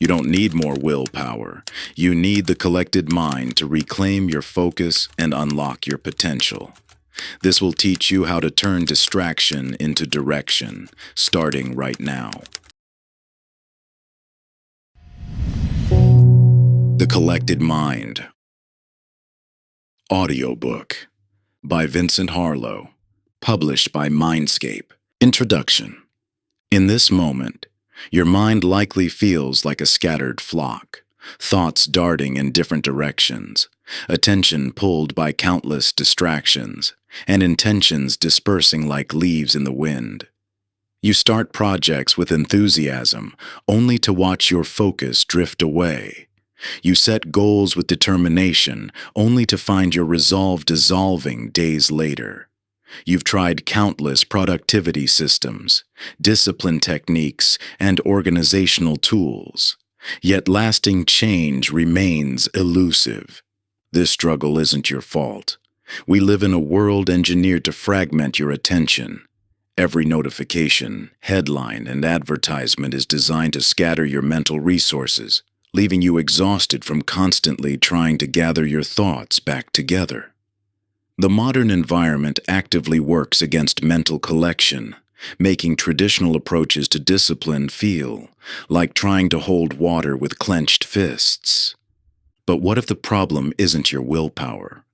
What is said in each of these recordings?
don't need more willpower. You need the collected mind to reclaim your focus and unlock your potential. This will teach you how to turn distraction into direction, starting right now. The Collected Mind. Audiobook by Vincent Harlow. Published by Mindscape. Introduction. In this moment, your mind likely feels like a scattered flock, thoughts darting in different directions, attention pulled by countless distractions, and intentions dispersing like leaves in the wind. You start projects with enthusiasm, only to watch your focus drift away. You set goals with determination, only to find your resolve dissolving days later. You've tried countless productivity systems, discipline techniques, and organizational tools, yet lasting change remains elusive. This struggle isn't your fault. We live in a world engineered to fragment your attention. Every notification, headline, and advertisement is designed to scatter your mental resources, leaving you exhausted from constantly trying to gather your thoughts back together. The modern environment actively works against mental collection, making traditional approaches to discipline feel like trying to hold water with clenched fists. But what if the problem isn't your willpower?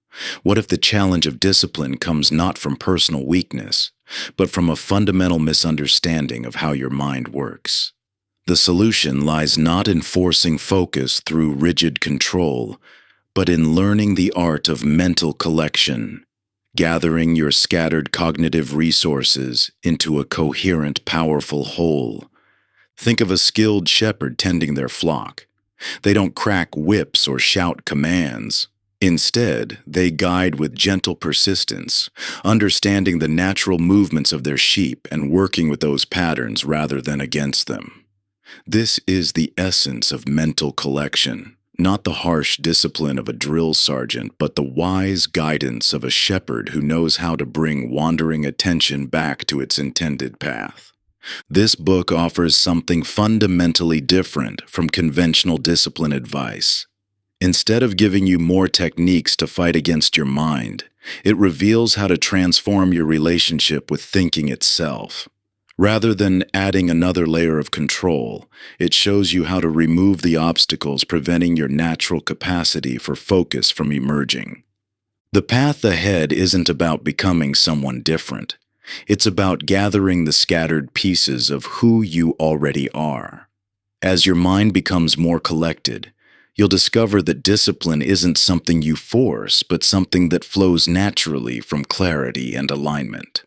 What if the challenge of discipline comes not from personal weakness, but from a fundamental misunderstanding of how your mind works? The solution lies not in forcing focus through rigid control, but in learning the art of mental collection, gathering your scattered cognitive resources into a coherent, powerful whole. Think of a skilled shepherd tending their flock. They don't crack whips or shout commands. Instead, they guide with gentle persistence, understanding the natural movements of their sheep and working with those patterns rather than against them. This is the essence of mental collection, not the harsh discipline of a drill sergeant, but the wise guidance of a shepherd who knows how to bring wandering attention back to its intended path. This book offers something fundamentally different from conventional discipline advice. Instead of giving you more techniques to fight against your mind, it reveals how to transform your relationship with thinking itself. Rather than adding another layer of control, it shows you how to remove the obstacles preventing your natural capacity for focus from emerging. The path ahead isn't about becoming someone different. It's about gathering the scattered pieces of who you already are. As your mind becomes more collected, you'll discover that discipline isn't something you force, but something that flows naturally from clarity and alignment.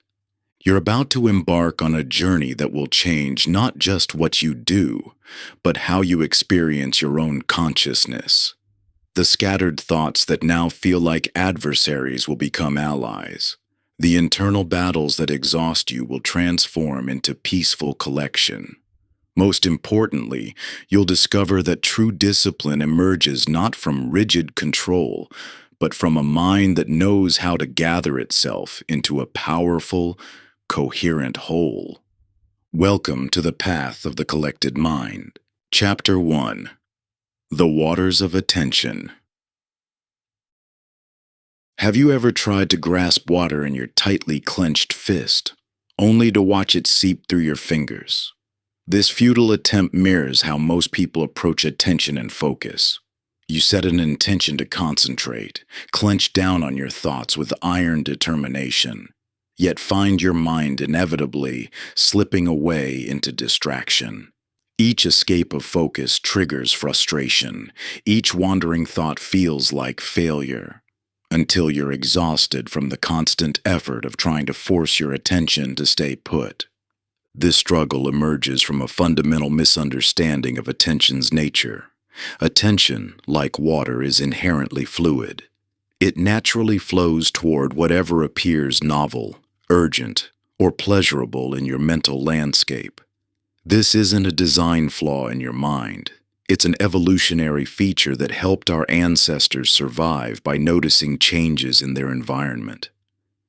You're about to embark on a journey that will change not just what you do, but how you experience your own consciousness. The scattered thoughts that now feel like adversaries will become allies. The internal battles that exhaust you will transform into peaceful collection. Most importantly, you'll discover that true discipline emerges not from rigid control, but from a mind that knows how to gather itself into a powerful, coherent whole. Welcome to the Path of the Collected Mind. Chapter 1. The Waters of Attention. Have you ever tried to grasp water in your tightly clenched fist, only to watch it seep through your fingers? This futile attempt mirrors how most people approach attention and focus. You set an intention to concentrate, clench down on your thoughts with iron determination, yet find your mind inevitably slipping away into distraction. Each escape of focus triggers frustration. Each wandering thought feels like failure, until you're exhausted from the constant effort of trying to force your attention to stay put. This struggle emerges from a fundamental misunderstanding of attention's nature. Attention, like water, is inherently fluid. It naturally flows toward whatever appears novel, urgent, or pleasurable in your mental landscape. This isn't a design flaw in your mind. It's an evolutionary feature that helped our ancestors survive by noticing changes in their environment.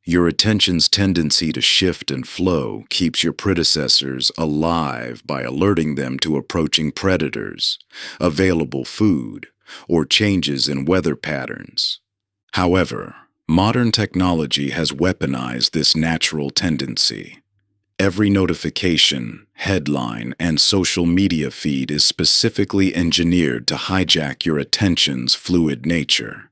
Your attention's tendency to shift and flow keeps your predecessors alive by alerting them to approaching predators, available food, or changes in weather patterns. However, modern technology has weaponized this natural tendency. Every notification, headline, and social media feed is specifically engineered to hijack your attention's fluid nature.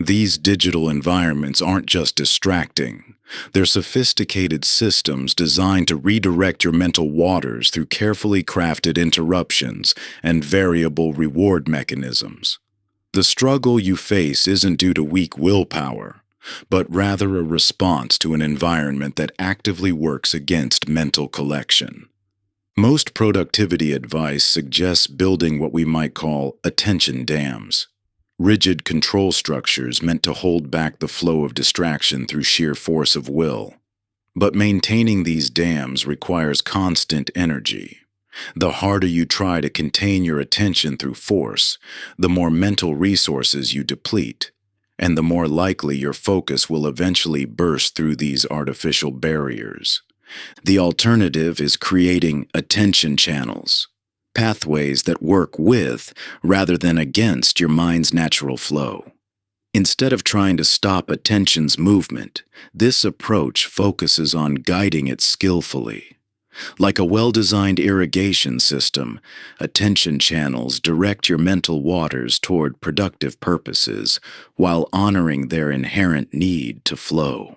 These digital environments aren't just distracting. They're sophisticated systems designed to redirect your mental waters through carefully crafted interruptions and variable reward mechanisms. The struggle you face isn't due to weak willpower, but rather a response to an environment that actively works against mental collection. Most productivity advice suggests building what we might call attention dams. Rigid control structures meant to hold back the flow of distraction through sheer force of will. But maintaining these dams requires constant energy. The harder you try to contain your attention through force, the more mental resources you deplete, and the more likely your focus will eventually burst through these artificial barriers. The alternative is creating attention channels. Pathways that work with rather than against your mind's natural flow. Instead of trying to stop attention's movement, this approach focuses on guiding it skillfully. Like a well-designed irrigation system, attention channels direct your mental waters toward productive purposes while honoring their inherent need to flow.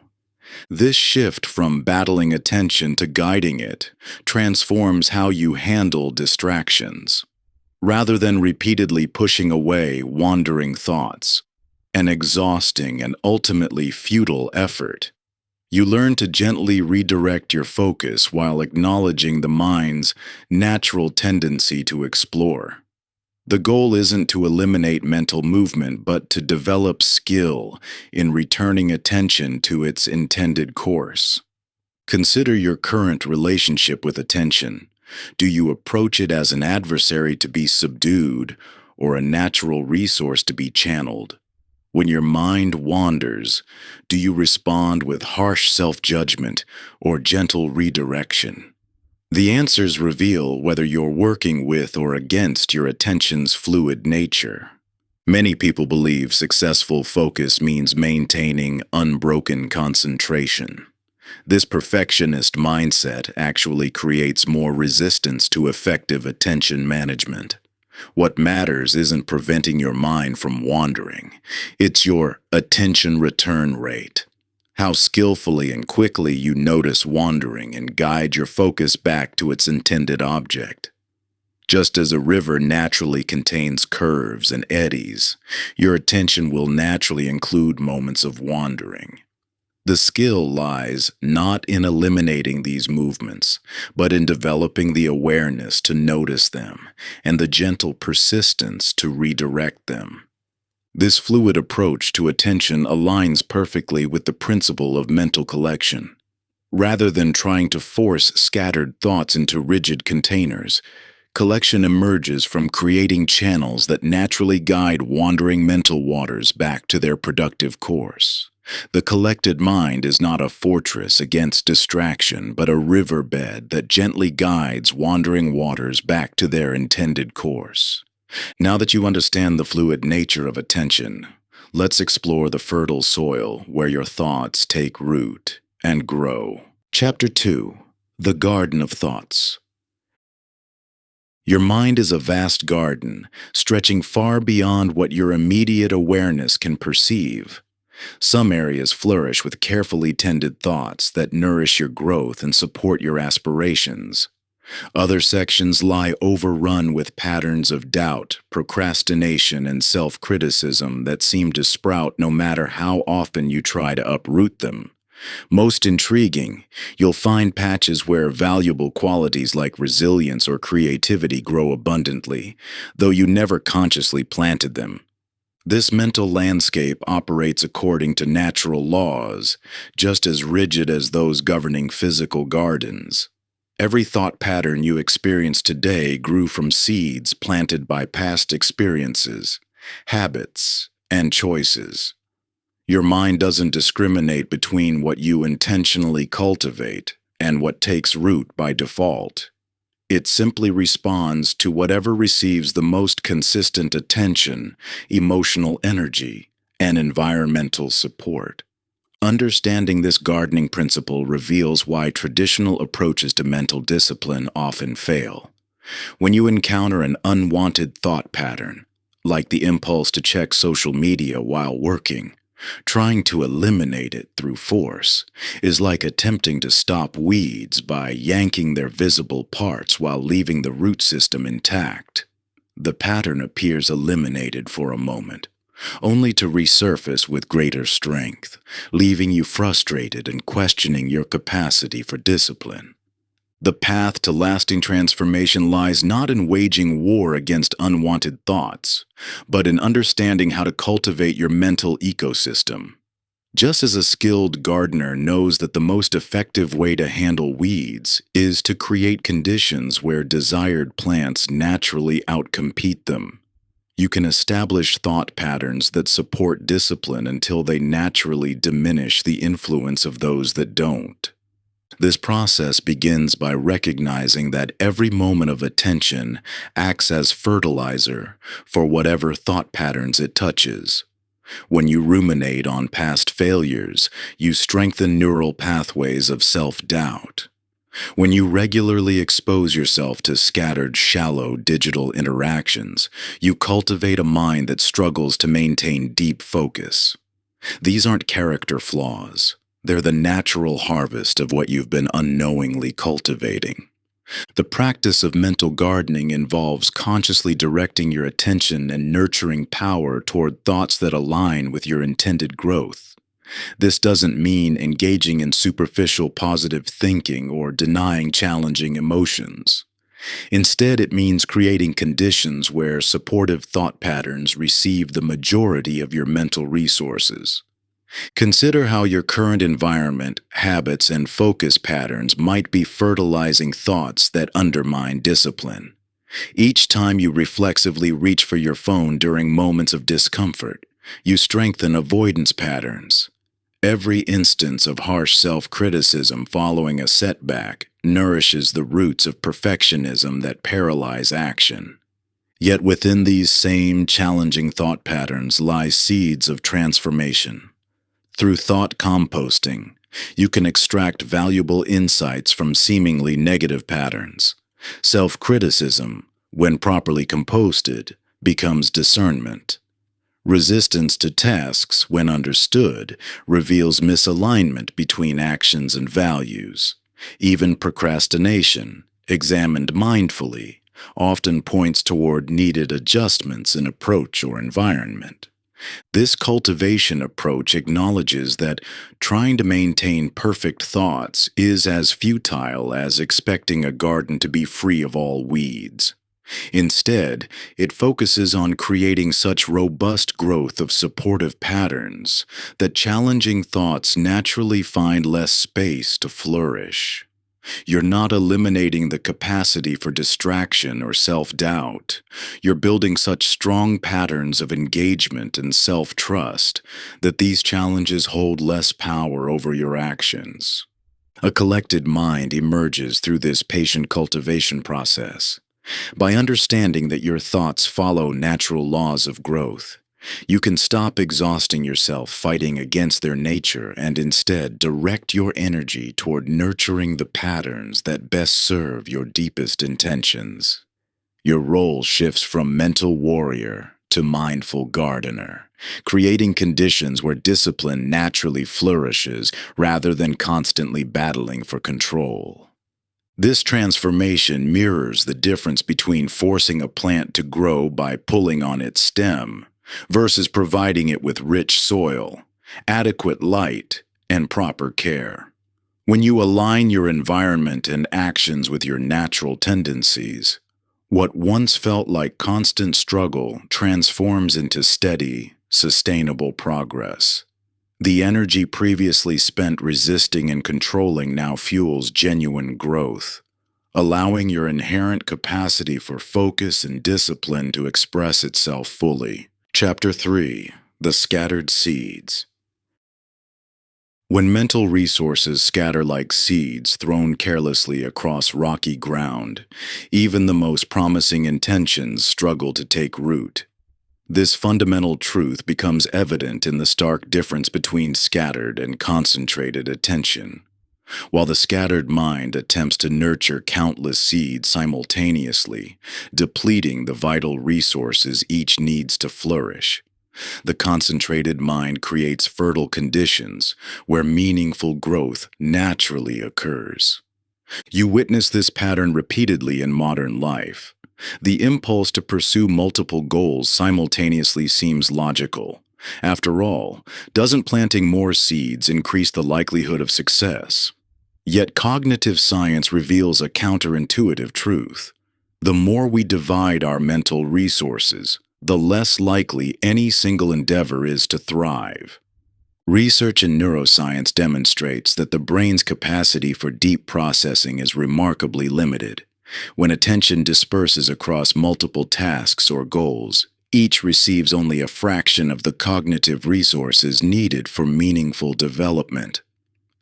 This shift from battling attention to guiding it transforms how you handle distractions. Rather than repeatedly pushing away wandering thoughts, an exhausting and ultimately futile effort, you learn to gently redirect your focus while acknowledging the mind's natural tendency to explore. The goal isn't to eliminate mental movement, but to develop skill in returning attention to its intended course. Consider your current relationship with attention. Do you approach it as an adversary to be subdued or a natural resource to be channeled? When your mind wanders, do you respond with harsh self-judgment or gentle redirection? The answers reveal whether you're working with or against your attention's fluid nature. Many people believe successful focus means maintaining unbroken concentration. This perfectionist mindset actually creates more resistance to effective attention management. What matters isn't preventing your mind from wandering. It's your attention return rate. How skillfully and quickly you notice wandering and guide your focus back to its intended object. Just as a river naturally contains curves and eddies, your attention will naturally include moments of wandering. The skill lies not in eliminating these movements, but in developing the awareness to notice them and the gentle persistence to redirect them. This fluid approach to attention aligns perfectly with the principle of mental collection. Rather than trying to force scattered thoughts into rigid containers, collection emerges from creating channels that naturally guide wandering mental waters back to their productive course. The collected mind is not a fortress against distraction, but a riverbed that gently guides wandering waters back to their intended course. Now that you understand the fluid nature of attention, let's explore the fertile soil where your thoughts take root and grow. Chapter 2: The Garden of Thoughts. Your mind is a vast garden, stretching far beyond what your immediate awareness can perceive. Some areas flourish with carefully tended thoughts that nourish your growth and support your aspirations. Other sections lie overrun with patterns of doubt, procrastination, and self-criticism that seem to sprout no matter how often you try to uproot them. Most intriguing, you'll find patches where valuable qualities like resilience or creativity grow abundantly, though you never consciously planted them. This mental landscape operates according to natural laws, just as rigid as those governing physical gardens. Every thought pattern you experience today grew from seeds planted by past experiences, habits, and choices. Your mind doesn't discriminate between what you intentionally cultivate and what takes root by default. It simply responds to whatever receives the most consistent attention, emotional energy, and environmental support. Understanding this gardening principle reveals why traditional approaches to mental discipline often fail. When you encounter an unwanted thought pattern, like the impulse to check social media while working, trying to eliminate it through force is like attempting to stop weeds by yanking their visible parts while leaving the root system intact. The pattern appears eliminated for a moment, only to resurface with greater strength, leaving you frustrated and questioning your capacity for discipline. The path to lasting transformation lies not in waging war against unwanted thoughts, but in understanding how to cultivate your mental ecosystem. Just as a skilled gardener knows that the most effective way to handle weeds is to create conditions where desired plants naturally outcompete them, you can establish thought patterns that support discipline until they naturally diminish the influence of those that don't. This process begins by recognizing that every moment of attention acts as fertilizer for whatever thought patterns it touches. When you ruminate on past failures, you strengthen neural pathways of self-doubt. When you regularly expose yourself to scattered, shallow digital interactions, you cultivate a mind that struggles to maintain deep focus. These aren't character flaws. They're the natural harvest of what you've been unknowingly cultivating. The practice of mental gardening involves consciously directing your attention and nurturing power toward thoughts that align with your intended growth. This doesn't mean engaging in superficial positive thinking or denying challenging emotions. Instead, it means creating conditions where supportive thought patterns receive the majority of your mental resources. Consider how your current environment, habits, and focus patterns might be fertilizing thoughts that undermine discipline. Each time you reflexively reach for your phone during moments of discomfort, you strengthen avoidance patterns. Every instance of harsh self-criticism following a setback nourishes the roots of perfectionism that paralyze action. Yet within these same challenging thought patterns lie seeds of transformation. Through thought composting, you can extract valuable insights from seemingly negative patterns. Self-criticism, when properly composted, becomes discernment. Resistance to tasks, when understood, reveals misalignment between actions and values. Even procrastination, examined mindfully, often points toward needed adjustments in approach or environment. This cultivation approach acknowledges that trying to maintain perfect thoughts is as futile as expecting a garden to be free of all weeds. Instead, it focuses on creating such robust growth of supportive patterns that challenging thoughts naturally find less space to flourish. You're not eliminating the capacity for distraction or self-doubt. You're building such strong patterns of engagement and self-trust that these challenges hold less power over your actions. A collected mind emerges through this patient cultivation process. By understanding that your thoughts follow natural laws of growth, you can stop exhausting yourself fighting against their nature and instead direct your energy toward nurturing the patterns that best serve your deepest intentions. Your role shifts from mental warrior to mindful gardener, creating conditions where discipline naturally flourishes rather than constantly battling for control. This transformation mirrors the difference between forcing a plant to grow by pulling on its stem versus providing it with rich soil, adequate light, and proper care. When you align your environment and actions with your natural tendencies, what once felt like constant struggle transforms into steady, sustainable progress. The energy previously spent resisting and controlling now fuels genuine growth, allowing your inherent capacity for focus and discipline to express itself fully. Chapter 3. The Scattered Seeds. When mental resources scatter like seeds thrown carelessly across rocky ground, even the most promising intentions struggle to take root. This fundamental truth becomes evident in the stark difference between scattered and concentrated attention. While the scattered mind attempts to nurture countless seeds simultaneously, depleting the vital resources each needs to flourish, the concentrated mind creates fertile conditions where meaningful growth naturally occurs. You witness this pattern repeatedly in modern life. The impulse to pursue multiple goals simultaneously seems logical. After all, doesn't planting more seeds increase the likelihood of success? Yet cognitive science reveals a counterintuitive truth. The more we divide our mental resources, the less likely any single endeavor is to thrive. Research in neuroscience demonstrates that the brain's capacity for deep processing is remarkably limited. When attention disperses across multiple tasks or goals, each receives only a fraction of the cognitive resources needed for meaningful development.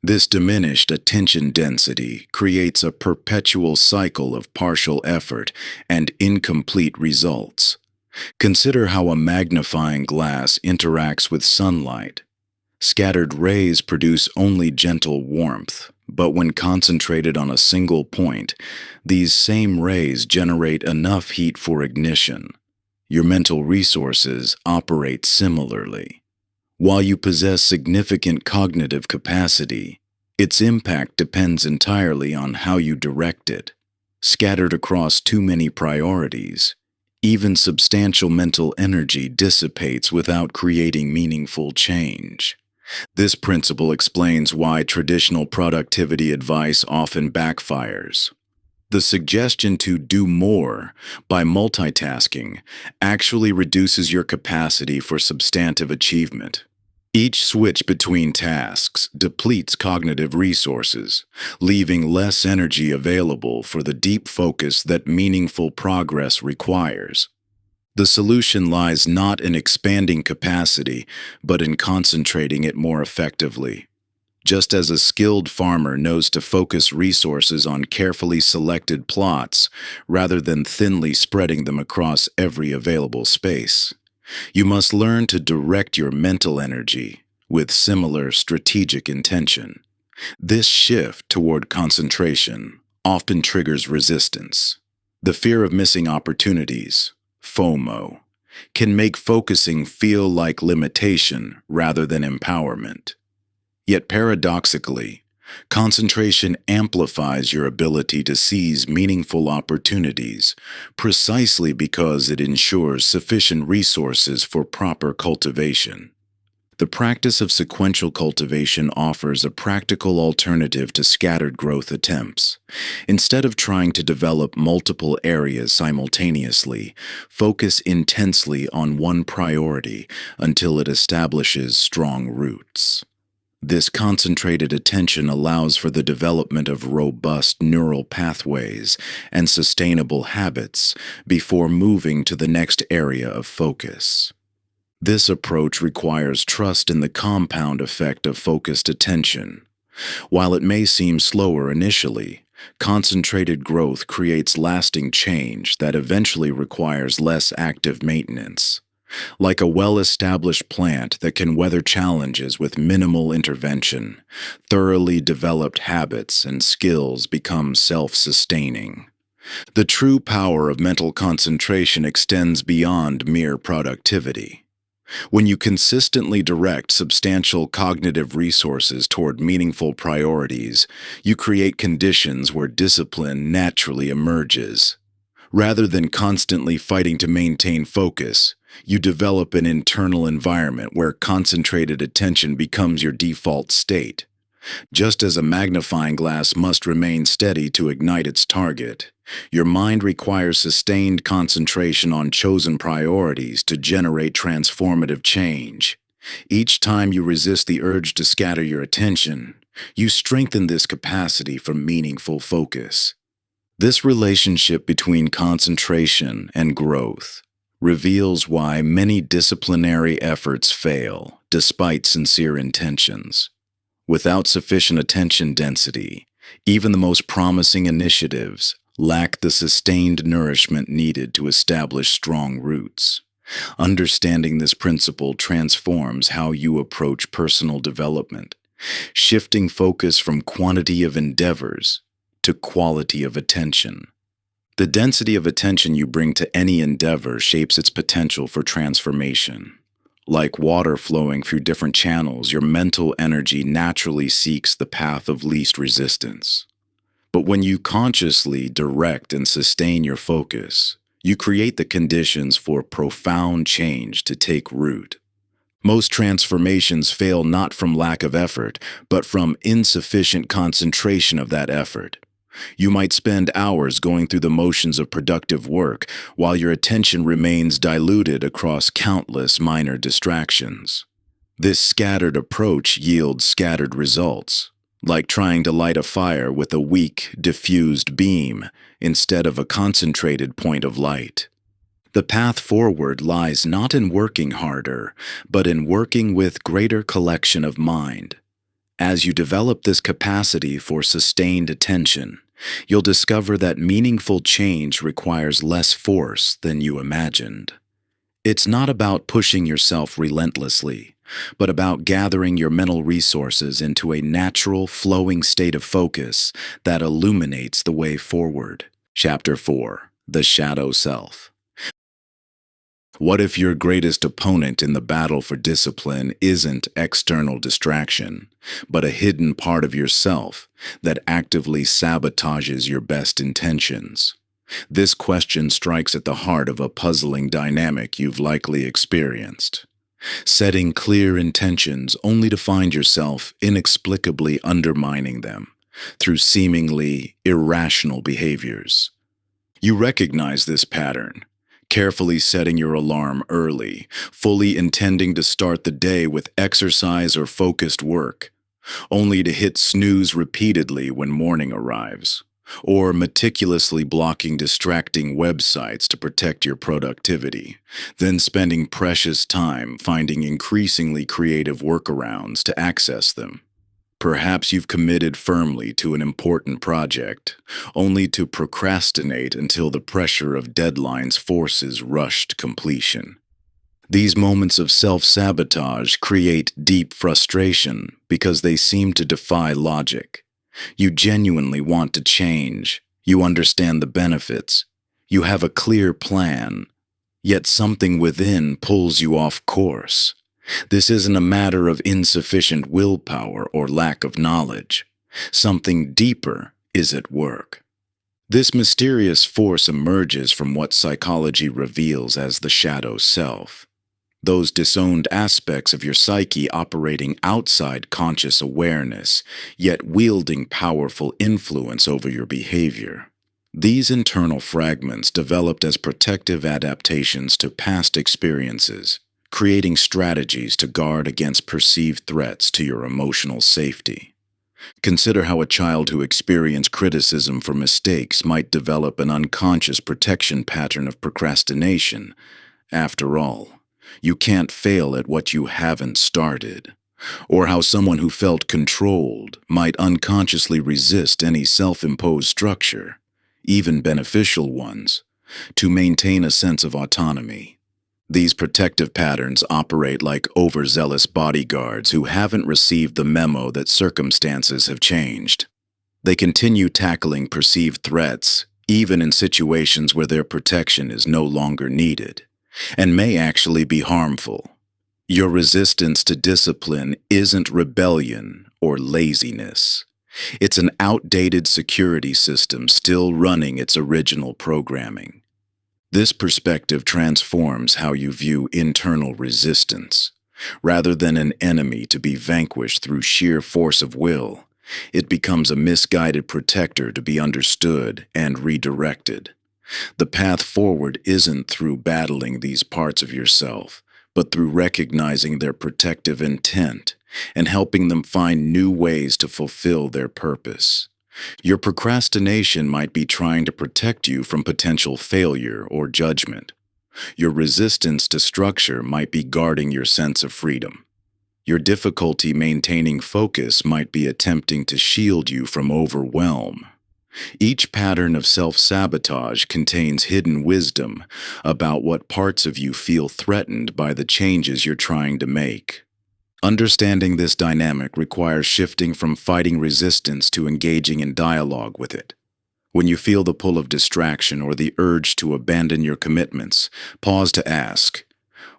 This diminished attention density creates a perpetual cycle of partial effort and incomplete results. Consider how a magnifying glass interacts with sunlight. Scattered rays produce only gentle warmth, but when concentrated on a single point, these same rays generate enough heat for ignition. Your mental resources operate similarly. While you possess significant cognitive capacity, its impact depends entirely on how you direct it. Scattered across too many priorities, even substantial mental energy dissipates without creating meaningful change. This principle explains why traditional productivity advice often backfires. The suggestion to do more by multitasking actually reduces your capacity for substantive achievement. Each switch between tasks depletes cognitive resources, leaving less energy available for the deep focus that meaningful progress requires. The solution lies not in expanding capacity, but in concentrating it more effectively. Just as a skilled farmer knows to focus resources on carefully selected plots rather than thinly spreading them across every available space, you must learn to direct your mental energy with similar strategic intention. This shift toward concentration often triggers resistance. The fear of missing opportunities, FOMO, can make focusing feel like limitation rather than empowerment. Yet paradoxically, concentration amplifies your ability to seize meaningful opportunities precisely because it ensures sufficient resources for proper cultivation. The practice of sequential cultivation offers a practical alternative to scattered growth attempts. Instead of trying to develop multiple areas simultaneously, focus intensely on one priority until it establishes strong roots. This concentrated attention allows for the development of robust neural pathways and sustainable habits before moving to the next area of focus. This approach requires trust in the compound effect of focused attention. While it may seem slower initially, concentrated growth creates lasting change that eventually requires less active maintenance. Like a well-established plant that can weather challenges with minimal intervention, thoroughly developed habits and skills become self-sustaining. The true power of mental concentration extends beyond mere productivity. When you consistently direct substantial cognitive resources toward meaningful priorities, you create conditions where discipline naturally emerges. Rather than constantly fighting to maintain focus, you develop an internal environment where concentrated attention becomes your default state. Just as a magnifying glass must remain steady to ignite its target, your mind requires sustained concentration on chosen priorities to generate transformative change. Each time you resist the urge to scatter your attention, you strengthen this capacity for meaningful focus. This relationship between concentration and growth reveals why many disciplinary efforts fail despite sincere intentions. Without sufficient attention density, even the most promising initiatives lack the sustained nourishment needed to establish strong roots. Understanding this principle transforms how you approach personal development, shifting focus from quantity of endeavors to quality of attention. The density of attention you bring to any endeavor shapes its potential for transformation. Like water flowing through different channels, your mental energy naturally seeks the path of least resistance. But when you consciously direct and sustain your focus, you create the conditions for profound change to take root. Most transformations fail not from lack of effort, but from insufficient concentration of that effort. You might spend hours going through the motions of productive work while your attention remains diluted across countless minor distractions. This scattered approach yields scattered results, like trying to light a fire with a weak, diffused beam instead of a concentrated point of light. The path forward lies not in working harder, but in working with greater collection of mind. As you develop this capacity for sustained attention, you'll discover that meaningful change requires less force than you imagined. It's not about pushing yourself relentlessly, but about gathering your mental resources into a natural, flowing state of focus that illuminates the way forward. Chapter 4: The Shadow Self. What if your greatest opponent in the battle for discipline isn't external distraction, but a hidden part of yourself that actively sabotages your best intentions? This question strikes at the heart of a puzzling dynamic you've likely experienced. Setting clear intentions only to find yourself inexplicably undermining them through seemingly irrational behaviors. You recognize this pattern, carefully setting your alarm early, fully intending to start the day with exercise or focused work, only to hit snooze repeatedly when morning arrives, or meticulously blocking distracting websites to protect your productivity, then spending precious time finding increasingly creative workarounds to access them. Perhaps you've committed firmly to an important project, only to procrastinate until the pressure of deadlines forces rushed completion. These moments of self-sabotage create deep frustration because they seem to defy logic. You genuinely want to change. You understand the benefits. You have a clear plan. Yet something within pulls you off course. This isn't a matter of insufficient willpower or lack of knowledge. Something deeper is at work. This mysterious force emerges from what psychology reveals as the shadow self. Those disowned aspects of your psyche operating outside conscious awareness, yet wielding powerful influence over your behavior. These internal fragments developed as protective adaptations to past experiences, creating strategies to guard against perceived threats to your emotional safety. Consider how a child who experienced criticism for mistakes might develop an unconscious protection pattern of procrastination. After all, you can't fail at what you haven't started. Or how someone who felt controlled might unconsciously resist any self-imposed structure, even beneficial ones, to maintain a sense of autonomy. These protective patterns operate like overzealous bodyguards who haven't received the memo that circumstances have changed. They continue tackling perceived threats, even in situations where their protection is no longer needed, and may actually be harmful. Your resistance to discipline isn't rebellion or laziness. It's an outdated security system still running its original programming. This perspective transforms how you view internal resistance. Rather than an enemy to be vanquished through sheer force of will, it becomes a misguided protector to be understood and redirected. The path forward isn't through battling these parts of yourself, but through recognizing their protective intent and helping them find new ways to fulfill their purpose. Your procrastination might be trying to protect you from potential failure or judgment. Your resistance to structure might be guarding your sense of freedom. Your difficulty maintaining focus might be attempting to shield you from overwhelm. Each pattern of self-sabotage contains hidden wisdom about what parts of you feel threatened by the changes you're trying to make. Understanding this dynamic requires shifting from fighting resistance to engaging in dialogue with it. When you feel the pull of distraction or the urge to abandon your commitments, pause to ask,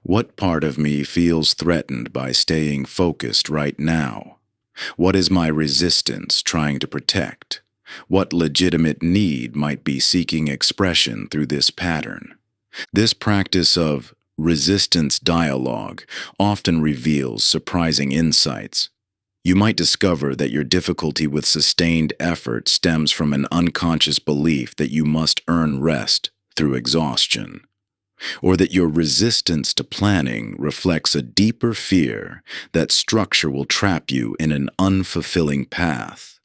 what part of me feels threatened by staying focused right now? What is my resistance trying to protect? What legitimate need might be seeking expression through this pattern? This practice of resistance dialogue often reveals surprising insights. You might discover that your difficulty with sustained effort stems from an unconscious belief that you must earn rest through exhaustion, or that your resistance to planning reflects a deeper fear that structure will trap you in an unfulfilling path.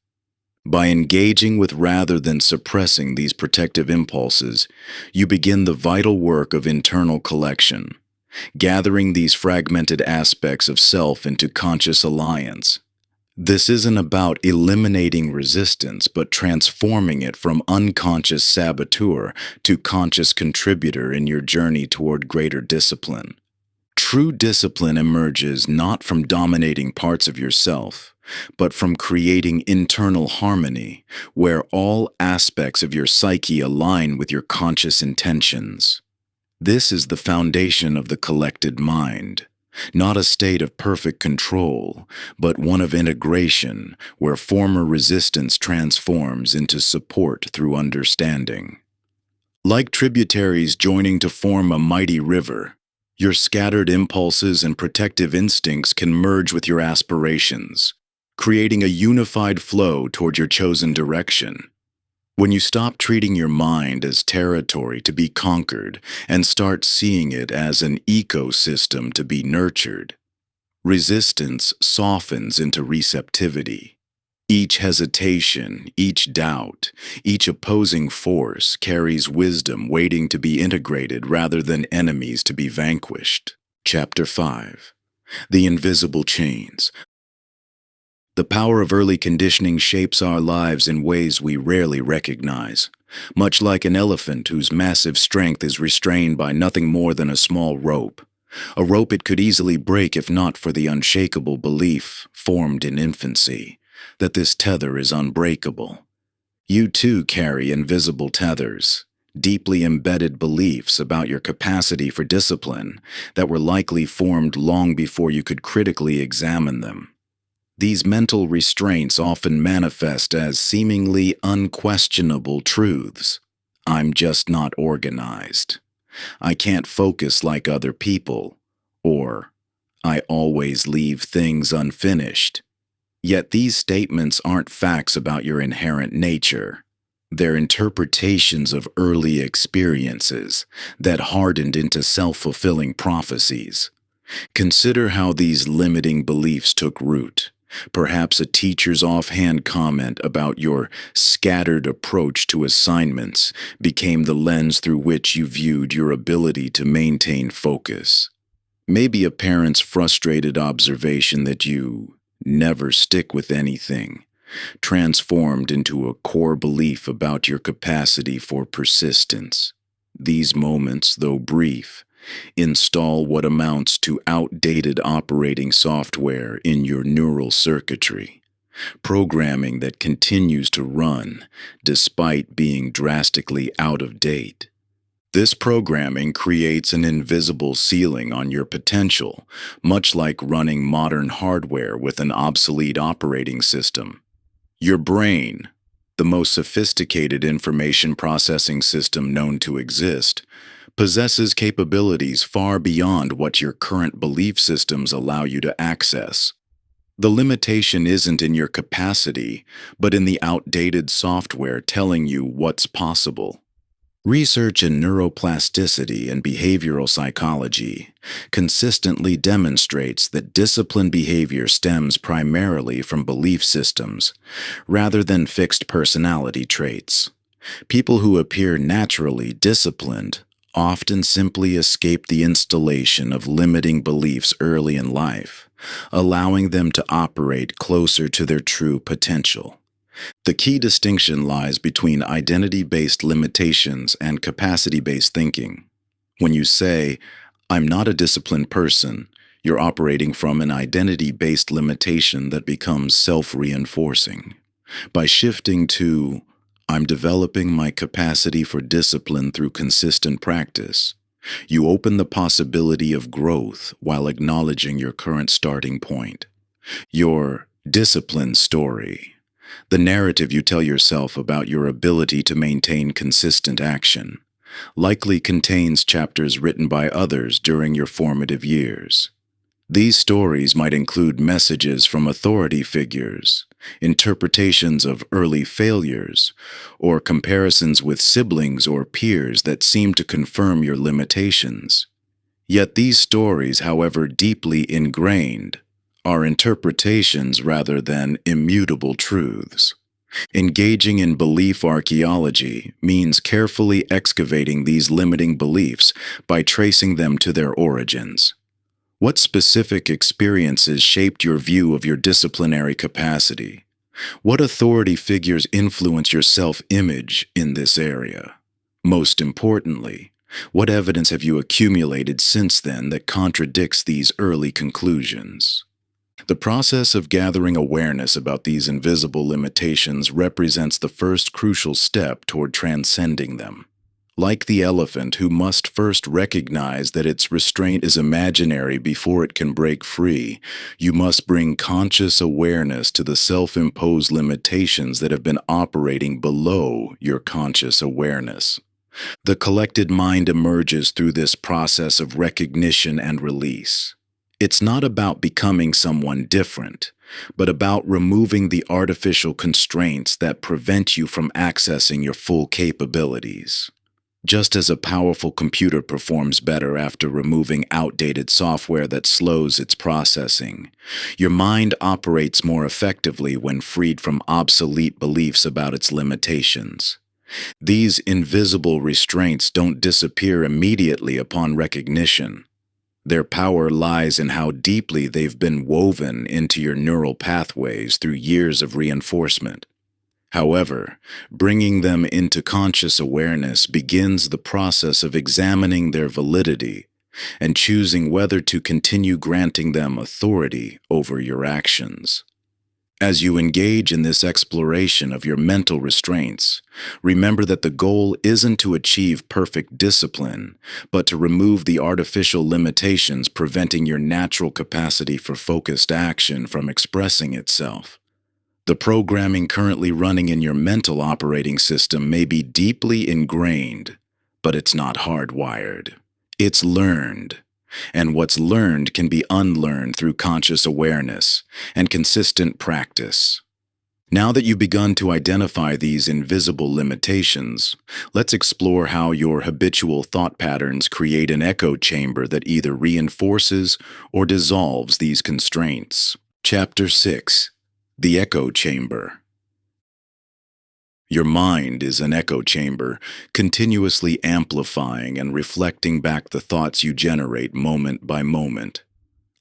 By engaging with rather than suppressing these protective impulses, you begin the vital work of internal collection, gathering these fragmented aspects of self into conscious alliance. This isn't about eliminating resistance, but transforming it from unconscious saboteur to conscious contributor in your journey toward greater discipline. True discipline emerges not from dominating parts of yourself, but from creating internal harmony, where all aspects of your psyche align with your conscious intentions. This is the foundation of the collected mind. Not a state of perfect control, but one of integration, where former resistance transforms into support through understanding. Like tributaries joining to form a mighty river, your scattered impulses and protective instincts can merge with your aspirations, creating a unified flow toward your chosen direction. When you stop treating your mind as territory to be conquered and start seeing it as an ecosystem to be nurtured, resistance softens into receptivity. Each hesitation, each doubt, each opposing force carries wisdom waiting to be integrated rather than enemies to be vanquished. Chapter 5. The Invisible Chains. The power of early conditioning shapes our lives in ways we rarely recognize. Much like an elephant whose massive strength is restrained by nothing more than a small rope. A rope it could easily break if not for the unshakable belief, formed in infancy, that this tether is unbreakable. You too carry invisible tethers, deeply embedded beliefs about your capacity for discipline that were likely formed long before you could critically examine them. These mental restraints often manifest as seemingly unquestionable truths. I'm just not organized. I can't focus like other people. Or, I always leave things unfinished. Yet these statements aren't facts about your inherent nature. They're interpretations of early experiences that hardened into self-fulfilling prophecies. Consider how these limiting beliefs took root. Perhaps a teacher's offhand comment about your scattered approach to assignments became the lens through which you viewed your ability to maintain focus. Maybe a parent's frustrated observation that you never stick with anything transformed into a core belief about your capacity for persistence. These moments, though brief, install what amounts to outdated operating software in your neural circuitry, programming that continues to run despite being drastically out of date. This programming creates an invisible ceiling on your potential, much like running modern hardware with an obsolete operating system. Your brain, the most sophisticated information processing system known to exist, possesses capabilities far beyond what your current belief systems allow you to access. The limitation isn't in your capacity, but in the outdated software telling you what's possible. Research in neuroplasticity and behavioral psychology consistently demonstrates that disciplined behavior stems primarily from belief systems, rather than fixed personality traits. People who appear naturally disciplined often simply escape the installation of limiting beliefs early in life, allowing them to operate closer to their true potential. The key distinction lies between identity-based limitations and capacity-based thinking. When you say, "I'm not a disciplined person," you're operating from an identity-based limitation that becomes self-reinforcing. By shifting to, "I'm developing my capacity for discipline through consistent practice," you open the possibility of growth while acknowledging your current starting point. Your discipline story, the narrative you tell yourself about your ability to maintain consistent action, likely contains chapters written by others during your formative years. These stories might include messages from authority figures, interpretations of early failures, or comparisons with siblings or peers that seem to confirm your limitations. Yet these stories, however deeply ingrained, are interpretations rather than immutable truths. Engaging in belief archaeology means carefully excavating these limiting beliefs by tracing them to their origins. What specific experiences shaped your view of your disciplinary capacity? What authority figures influence your self-image in this area? Most importantly, what evidence have you accumulated since then that contradicts these early conclusions? The process of gathering awareness about these invisible limitations represents the first crucial step toward transcending them. Like the elephant who must first recognize that its restraint is imaginary before it can break free, you must bring conscious awareness to the self-imposed limitations that have been operating below your conscious awareness. The collected mind emerges through this process of recognition and release. It's not about becoming someone different, but about removing the artificial constraints that prevent you from accessing your full capabilities. Just as a powerful computer performs better after removing outdated software that slows its processing, your mind operates more effectively when freed from obsolete beliefs about its limitations. These invisible restraints don't disappear immediately upon recognition. Their power lies in how deeply they've been woven into your neural pathways through years of reinforcement. However, bringing them into conscious awareness begins the process of examining their validity and choosing whether to continue granting them authority over your actions. As you engage in this exploration of your mental restraints, remember that the goal isn't to achieve perfect discipline, but to remove the artificial limitations preventing your natural capacity for focused action from expressing itself. The programming currently running in your mental operating system may be deeply ingrained, but it's not hardwired. It's learned. And what's learned can be unlearned through conscious awareness and consistent practice. Now that you've begun to identify these invisible limitations, let's explore how your habitual thought patterns create an echo chamber that either reinforces or dissolves these constraints. Chapter 6. The Echo Chamber. Your mind is an echo chamber, continuously amplifying and reflecting back the thoughts you generate moment by moment.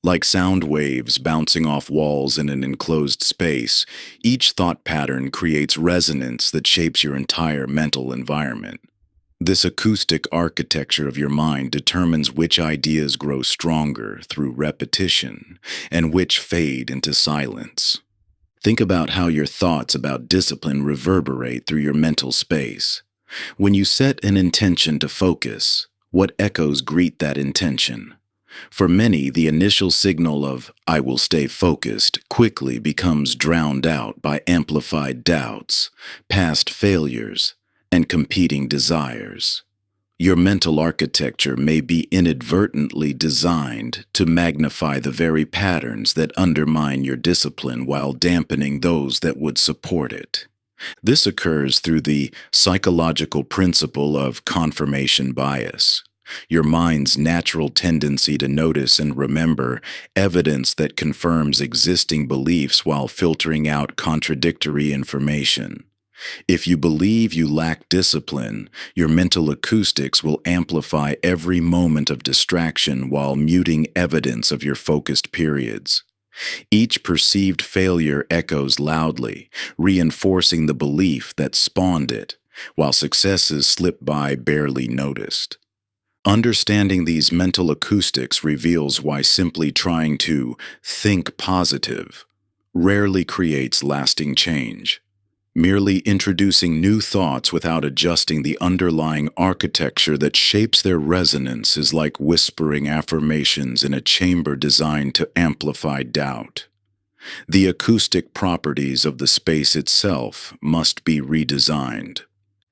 Like sound waves bouncing off walls in an enclosed space, each thought pattern creates resonance that shapes your entire mental environment. This acoustic architecture of your mind determines which ideas grow stronger through repetition and which fade into silence. Think about how your thoughts about discipline reverberate through your mental space. When you set an intention to focus, what echoes greet that intention? For many, the initial signal of "I will stay focused" quickly becomes drowned out by amplified doubts, past failures, and competing desires. Your mental architecture may be inadvertently designed to magnify the very patterns that undermine your discipline while dampening those that would support it. This occurs through the psychological principle of confirmation bias, your mind's natural tendency to notice and remember evidence that confirms existing beliefs while filtering out contradictory information. If you believe you lack discipline, your mental acoustics will amplify every moment of distraction while muting evidence of your focused periods. Each perceived failure echoes loudly, reinforcing the belief that spawned it, while successes slip by barely noticed. Understanding these mental acoustics reveals why simply trying to think positive rarely creates lasting change. Merely introducing new thoughts without adjusting the underlying architecture that shapes their resonance is like whispering affirmations in a chamber designed to amplify doubt. The acoustic properties of the space itself must be redesigned.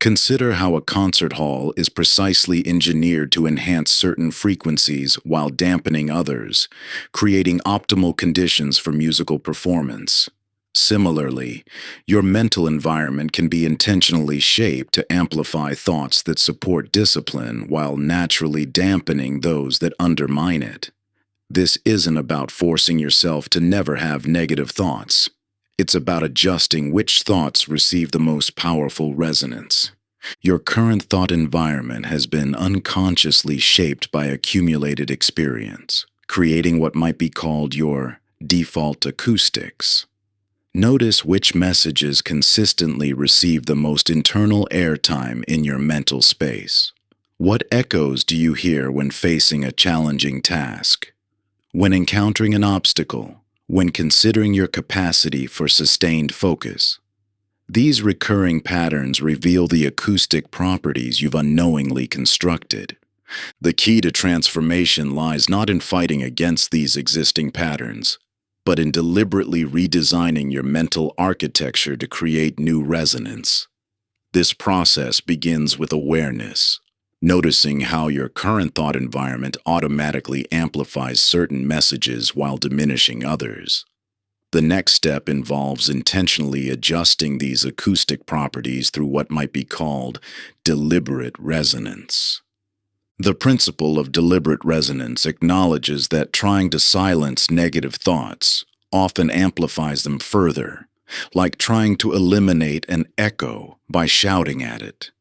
Consider how a concert hall is precisely engineered to enhance certain frequencies while dampening others, creating optimal conditions for musical performance. Similarly, your mental environment can be intentionally shaped to amplify thoughts that support discipline while naturally dampening those that undermine it. This isn't about forcing yourself to never have negative thoughts. It's about adjusting which thoughts receive the most powerful resonance. Your current thought environment has been unconsciously shaped by accumulated experience, creating what might be called your default acoustics. Notice which messages consistently receive the most internal airtime in your mental space. What echoes do you hear when facing a challenging task? When encountering an obstacle? When considering your capacity for sustained focus? These recurring patterns reveal the acoustic properties you've unknowingly constructed. The key to transformation lies not in fighting against these existing patterns, but in deliberately redesigning your mental architecture to create new resonance. This process begins with awareness, noticing how your current thought environment automatically amplifies certain messages while diminishing others. The next step involves intentionally adjusting these acoustic properties through what might be called deliberate resonance. The principle of deliberate resonance acknowledges that trying to silence negative thoughts often amplifies them further, like trying to eliminate an echo by shouting at it.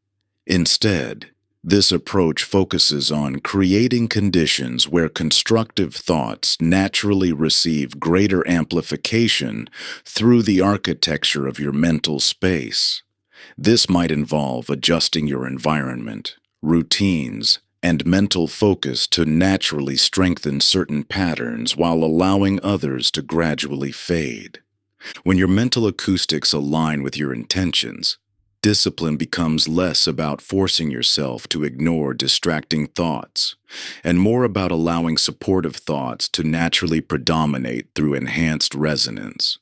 Instead, this approach focuses on creating conditions where constructive thoughts naturally receive greater amplification through the architecture of your mental space. This might involve adjusting your environment, routines, and mental focus to naturally strengthen certain patterns while allowing others to gradually fade. When your mental acoustics align with your intentions, discipline becomes less about forcing yourself to ignore distracting thoughts, and more about allowing supportive thoughts to naturally predominate through enhanced resonance.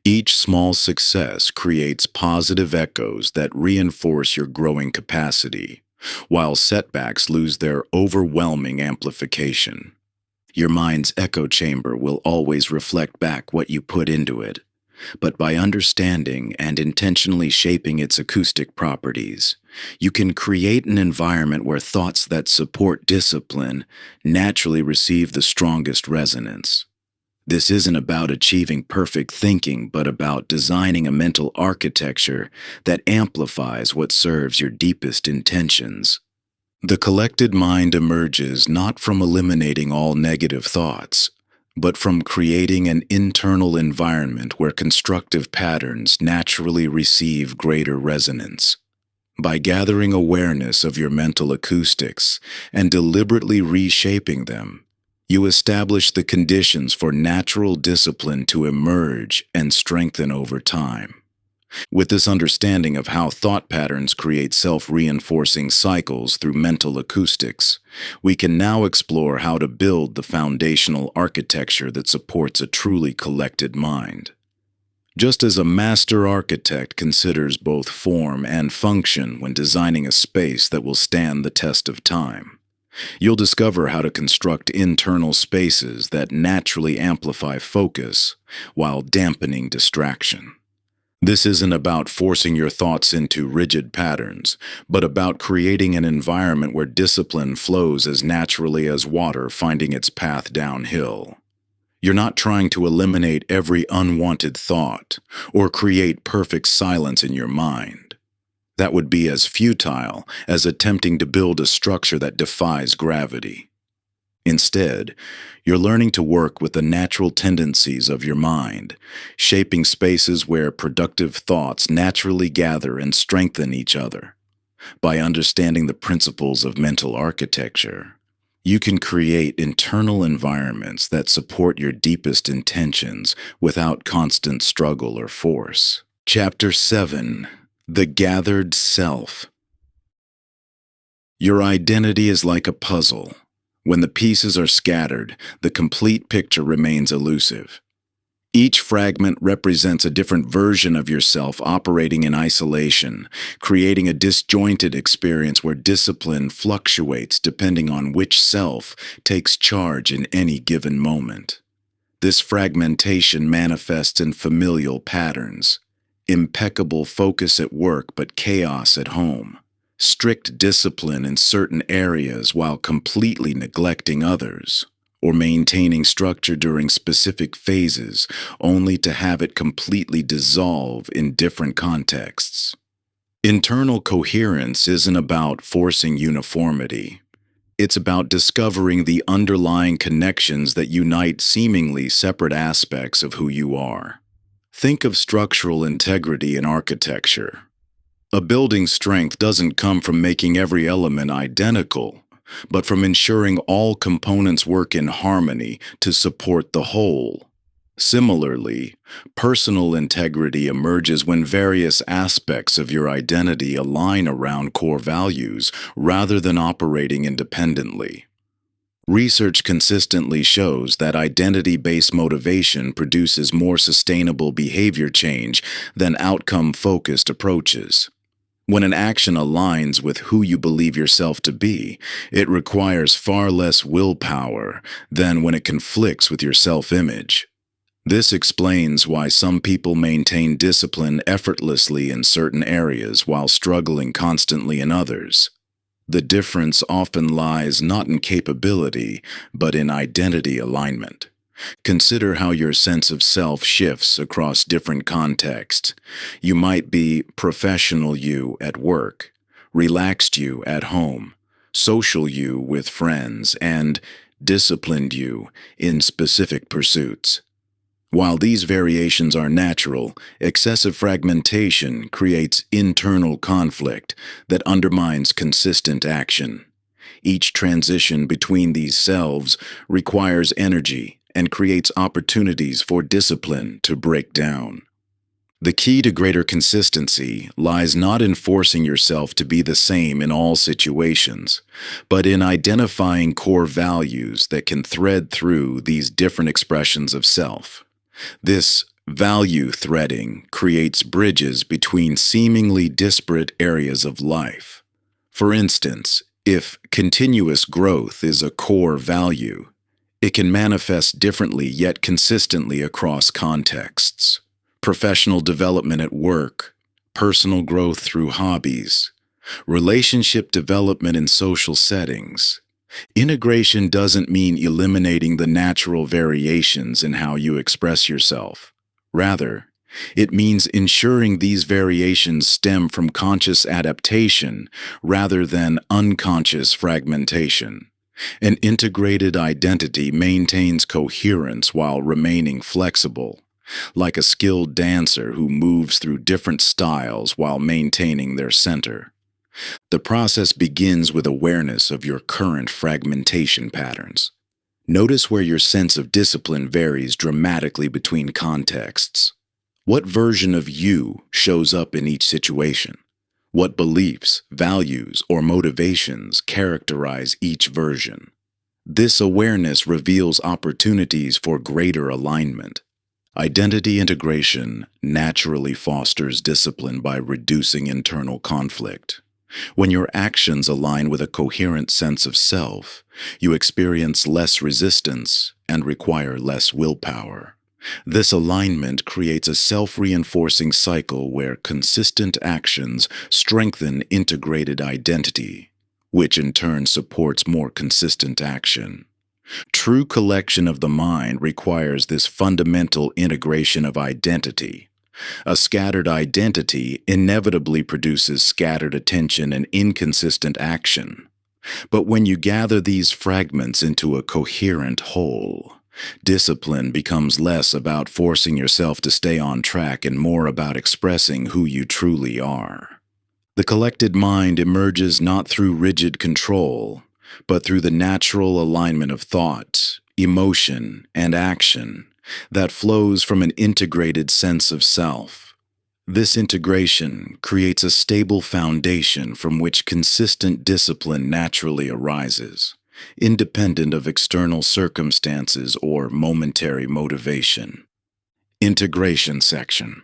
Each small success creates positive echoes that reinforce your growing capacity, while setbacks lose their overwhelming amplification. Your mind's echo chamber will always reflect back what you put into it, but by understanding and intentionally shaping its acoustic properties, you can create an environment where thoughts that support discipline naturally receive the strongest resonance. This isn't about achieving perfect thinking, but about designing a mental architecture that amplifies what serves your deepest intentions. The collected mind emerges not from eliminating all negative thoughts, but from creating an internal environment where constructive patterns naturally receive greater resonance. By gathering awareness of your mental acoustics and deliberately reshaping them, you establish the conditions for natural discipline to emerge and strengthen over time. With this understanding of how thought patterns create self-reinforcing cycles through mental acoustics, we can now explore how to build the foundational architecture that supports a truly collected mind. Just as a master architect considers both form and function when designing a space that will stand the test of time, you'll discover how to construct internal spaces that naturally amplify focus while dampening distraction. This isn't about forcing your thoughts into rigid patterns, but about creating an environment where discipline flows as naturally as water finding its path downhill. You're not trying to eliminate every unwanted thought or create perfect silence in your mind. That would be as futile as attempting to build a structure that defies gravity. Instead, you're learning to work with the natural tendencies of your mind, shaping spaces where productive thoughts naturally gather and strengthen each other. By understanding the principles of mental architecture, you can create internal environments that support your deepest intentions without constant struggle or force. Chapter 7: The Gathered Self. Your identity is like a puzzle. When the pieces are scattered, the complete picture remains elusive. Each fragment represents a different version of yourself operating in isolation, creating a disjointed experience where discipline fluctuates depending on which self takes charge in any given moment. This fragmentation manifests in familial patterns: impeccable focus at work but chaos at home, strict discipline in certain areas while completely neglecting others, or maintaining structure during specific phases only to have it completely dissolve in different contexts. Internal coherence isn't about forcing uniformity. It's about discovering the underlying connections that unite seemingly separate aspects of who you are. Think of structural integrity in architecture. A building's strength doesn't come from making every element identical, but from ensuring all components work in harmony to support the whole. Similarly, personal integrity emerges when various aspects of your identity align around core values rather than operating independently. Research consistently shows that identity-based motivation produces more sustainable behavior change than outcome-focused approaches. When an action aligns with who you believe yourself to be, it requires far less willpower than when it conflicts with your self-image. This explains why some people maintain discipline effortlessly in certain areas while struggling constantly in others. The difference often lies not in capability, but in identity alignment. Consider how your sense of self shifts across different contexts. You might be professional you at work, relaxed you at home, social you with friends, and disciplined you in specific pursuits. While these variations are natural, excessive fragmentation creates internal conflict that undermines consistent action. Each transition between these selves requires energy and creates opportunities for discipline to break down. The key to greater consistency lies not in forcing yourself to be the same in all situations, but in identifying core values that can thread through these different expressions of self. This value threading creates bridges between seemingly disparate areas of life. For instance, if continuous growth is a core value, it can manifest differently yet consistently across contexts. Professional development at work, personal growth through hobbies, relationship development in social settings. Integration doesn't mean eliminating the natural variations in how you express yourself. Rather, it means ensuring these variations stem from conscious adaptation rather than unconscious fragmentation. An integrated identity maintains coherence while remaining flexible, like a skilled dancer who moves through different styles while maintaining their center. The process begins with awareness of your current fragmentation patterns. Notice where your sense of discipline varies dramatically between contexts. What version of you shows up in each situation? What beliefs, values, or motivations characterize each version? This awareness reveals opportunities for greater alignment. Identity integration naturally fosters discipline by reducing internal conflict. When your actions align with a coherent sense of self, you experience less resistance and require less willpower. This alignment creates a self-reinforcing cycle where consistent actions strengthen integrated identity, which in turn supports more consistent action. True collection of the mind requires this fundamental integration of identity, A scattered identity inevitably produces scattered attention and inconsistent action. But when you gather these fragments into a coherent whole, discipline becomes less about forcing yourself to stay on track and more about expressing who you truly are. The collected mind emerges not through rigid control, but through the natural alignment of thought, emotion, and action that flows from an integrated sense of self. This integration creates a stable foundation from which consistent discipline naturally arises, independent of external circumstances or momentary motivation. Integration section.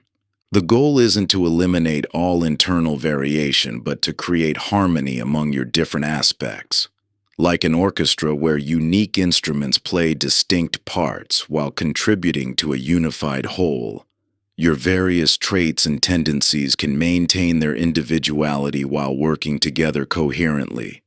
The goal isn't to eliminate all internal variation, but to create harmony among your different aspects. Like an orchestra where unique instruments play distinct parts while contributing to a unified whole, your various traits and tendencies can maintain their individuality while working together coherently.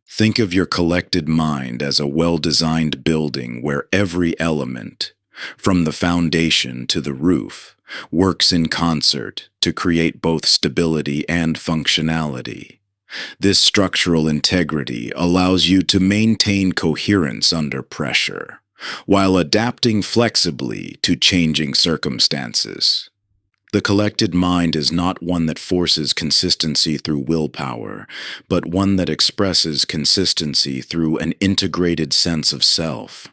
Think of your collected mind as a well-designed building where every element, from the foundation to the roof, works in concert to create both stability and functionality. This structural integrity allows you to maintain coherence under pressure, while adapting flexibly to changing circumstances. The collected mind is not one that forces consistency through willpower, but one that expresses consistency through an integrated sense of self.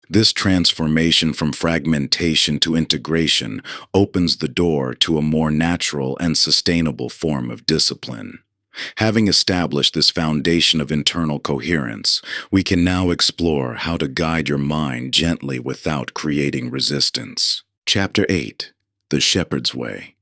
This transformation from fragmentation to integration opens the door to a more natural and sustainable form of discipline. Having established this foundation of internal coherence, we can now explore how to guide your mind gently without creating resistance. Chapter 8. The Shepherd's Way.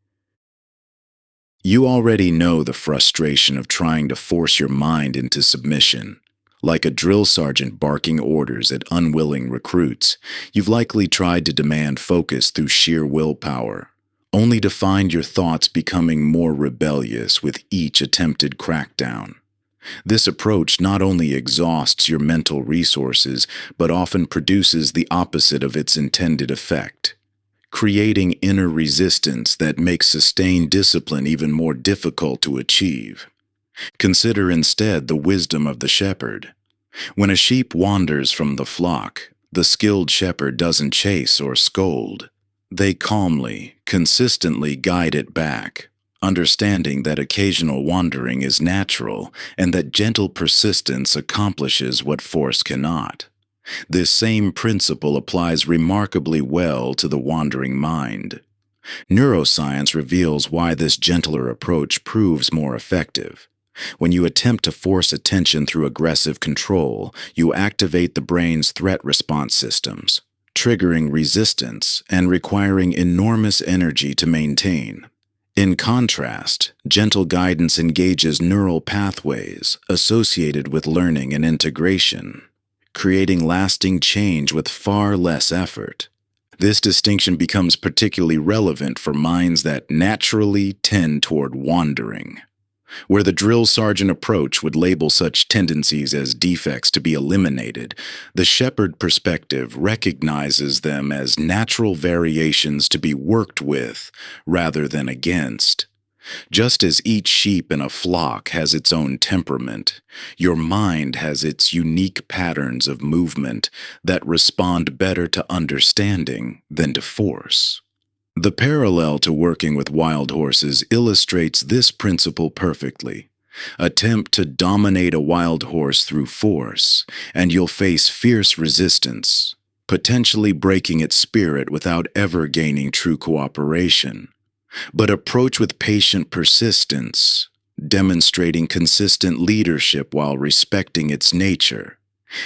You already know the frustration of trying to force your mind into submission. Like a drill sergeant barking orders at unwilling recruits, you've likely tried to demand focus through sheer willpower, only to find your thoughts becoming more rebellious with each attempted crackdown. This approach not only exhausts your mental resources, but often produces the opposite of its intended effect, creating inner resistance that makes sustained discipline even more difficult to achieve. Consider instead the wisdom of the shepherd. When a sheep wanders from the flock, the skilled shepherd doesn't chase or scold. They calmly, consistently guide it back, understanding that occasional wandering is natural and that gentle persistence accomplishes what force cannot. This same principle applies remarkably well to the wandering mind. Neuroscience reveals why this gentler approach proves more effective. When you attempt to force attention through aggressive control, you activate the brain's threat response systems, triggering resistance and requiring enormous energy to maintain. In contrast, gentle guidance engages neural pathways associated with learning and integration, creating lasting change with far less effort. This distinction becomes particularly relevant for minds that naturally tend toward wandering, where the drill sergeant approach would label such tendencies as defects to be eliminated. The shepherd perspective recognizes them as natural variations to be worked with rather than against. Just as each sheep in a flock has its own temperament, your mind has its unique patterns of movement that respond better to understanding than to force. The parallel to working with wild horses illustrates this principle perfectly. Attempt to dominate a wild horse through force, and you'll face fierce resistance, potentially breaking its spirit without ever gaining true cooperation. But approach with patient persistence, demonstrating consistent leadership while respecting its nature,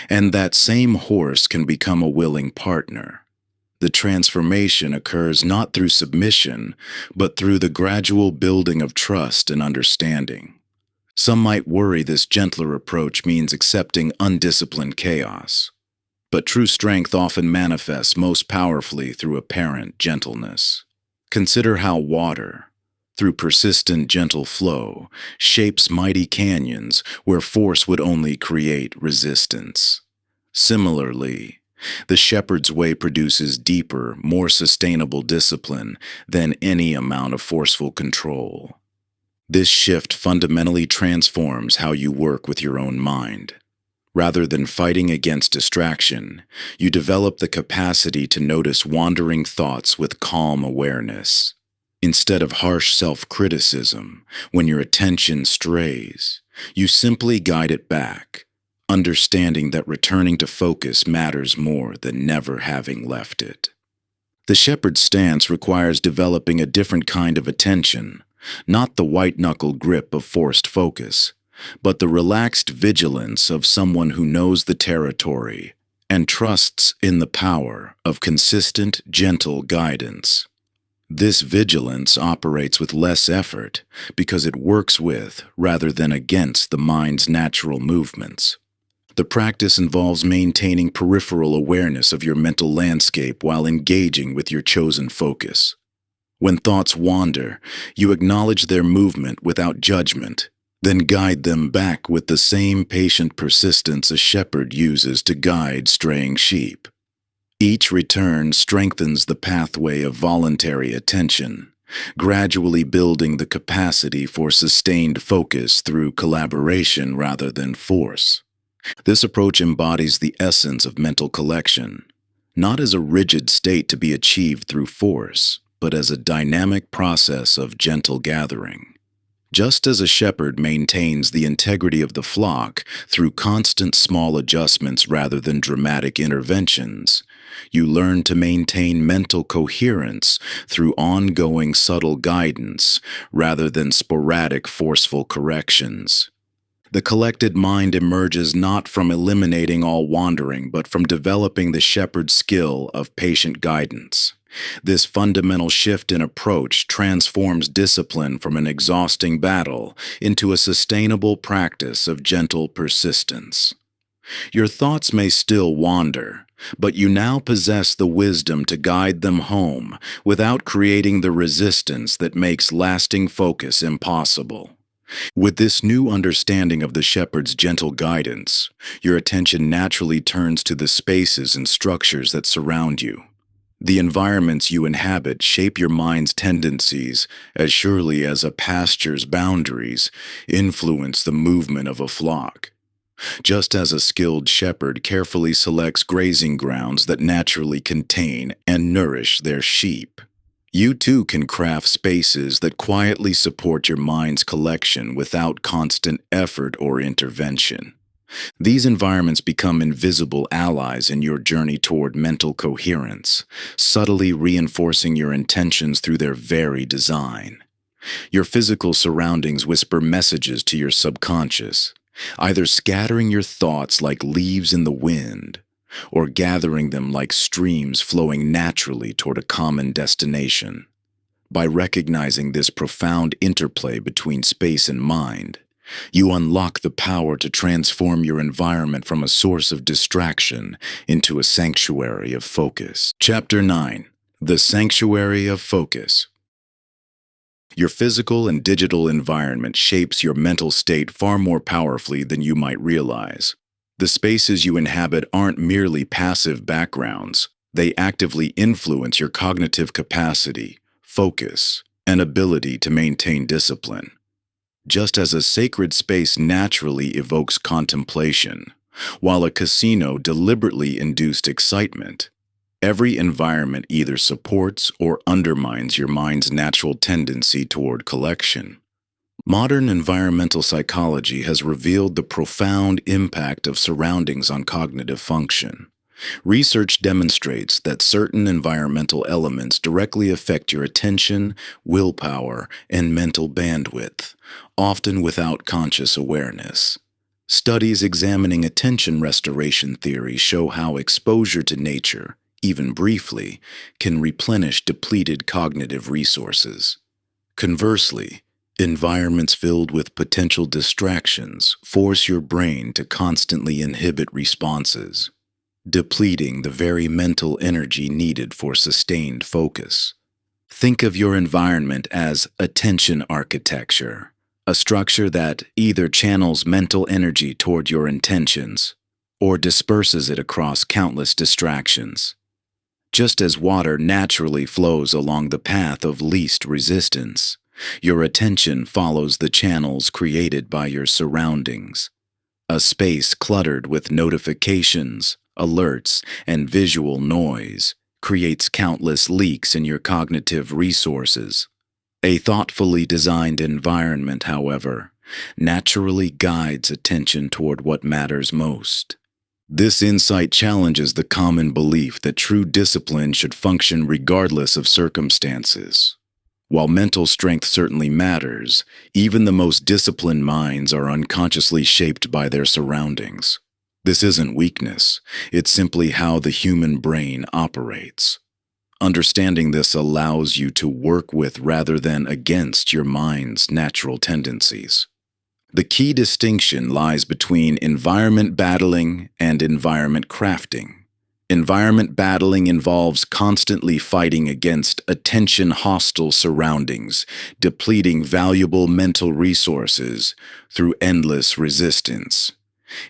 and that same horse can become a willing partner. The transformation occurs not through submission, but through the gradual building of trust and understanding. Some might worry this gentler approach means accepting undisciplined chaos, but true strength often manifests most powerfully through apparent gentleness. Consider how water, through persistent gentle flow, shapes mighty canyons where force would only create resistance. Similarly, The shepherd's way produces deeper, more sustainable discipline than any amount of forceful control. This shift fundamentally transforms how you work with your own mind. Rather than fighting against distraction, you develop the capacity to notice wandering thoughts with calm awareness. Instead of harsh self-criticism, when your attention strays, you simply guide it back, understanding that returning to focus matters more than never having left it. The shepherd's stance requires developing a different kind of attention, not the white-knuckle grip of forced focus, but the relaxed vigilance of someone who knows the territory and trusts in the power of consistent, gentle guidance. This vigilance operates with less effort because it works with, rather than against, the mind's natural movements. The practice involves maintaining peripheral awareness of your mental landscape while engaging with your chosen focus. When thoughts wander, you acknowledge their movement without judgment, then guide them back with the same patient persistence a shepherd uses to guide straying sheep. Each return strengthens the pathway of voluntary attention, gradually building the capacity for sustained focus through collaboration rather than force. This approach embodies the essence of mental collection, not as a rigid state to be achieved through force, but as a dynamic process of gentle gathering. Just as a shepherd maintains the integrity of the flock through constant small adjustments rather than dramatic interventions, you learn to maintain mental coherence through ongoing subtle guidance rather than sporadic forceful corrections. The collected mind emerges not from eliminating all wandering, but from developing the shepherd's skill of patient guidance. This fundamental shift in approach transforms discipline from an exhausting battle into a sustainable practice of gentle persistence. Your thoughts may still wander, but you now possess the wisdom to guide them home without creating the resistance that makes lasting focus impossible. With this new understanding of the shepherd's gentle guidance, your attention naturally turns to the spaces and structures that surround you. The environments you inhabit shape your mind's tendencies as surely as a pasture's boundaries influence the movement of a flock. Just as a skilled shepherd carefully selects grazing grounds that naturally contain and nourish their sheep, you too can craft spaces that quietly support your mind's collection without constant effort or intervention. These environments become invisible allies in your journey toward mental coherence, subtly reinforcing your intentions through their very design. Your physical surroundings whisper messages to your subconscious, either scattering your thoughts like leaves in the wind, or gathering them like streams flowing naturally toward a common destination. By recognizing this profound interplay between space and mind, you unlock the power to transform your environment from a source of distraction into a sanctuary of focus. Chapter 9. The Sanctuary of Focus. Your physical and digital environment shapes your mental state far more powerfully than you might realize. The spaces you inhabit aren't merely passive backgrounds. They actively influence your cognitive capacity, focus, and ability to maintain discipline. Just as a sacred space naturally evokes contemplation, while a casino deliberately induced excitement, every environment either supports or undermines your mind's natural tendency toward collection. Modern environmental psychology has revealed the profound impact of surroundings on cognitive function. Research demonstrates that certain environmental elements directly affect your attention, willpower, and mental bandwidth, often without conscious awareness. Studies examining attention restoration theory show how exposure to nature, even briefly, can replenish depleted cognitive resources. Conversely, environments filled with potential distractions force your brain to constantly inhibit responses, depleting the very mental energy needed for sustained focus. Think of your environment as attention architecture, a structure that either channels mental energy toward your intentions or disperses it across countless distractions. Just as water naturally flows along the path of least resistance, your attention follows the channels created by your surroundings. A space cluttered with notifications, alerts, and visual noise creates countless leaks in your cognitive resources. A thoughtfully designed environment, however, naturally guides attention toward what matters most. This insight challenges the common belief that true discipline should function regardless of circumstances. While mental strength certainly matters, even the most disciplined minds are unconsciously shaped by their surroundings. This isn't weakness, it's simply how the human brain operates. Understanding this allows you to work with rather than against your mind's natural tendencies. The key distinction lies between environment battling and environment crafting. Environment battling involves constantly fighting against attention-hostile surroundings, depleting valuable mental resources through endless resistance.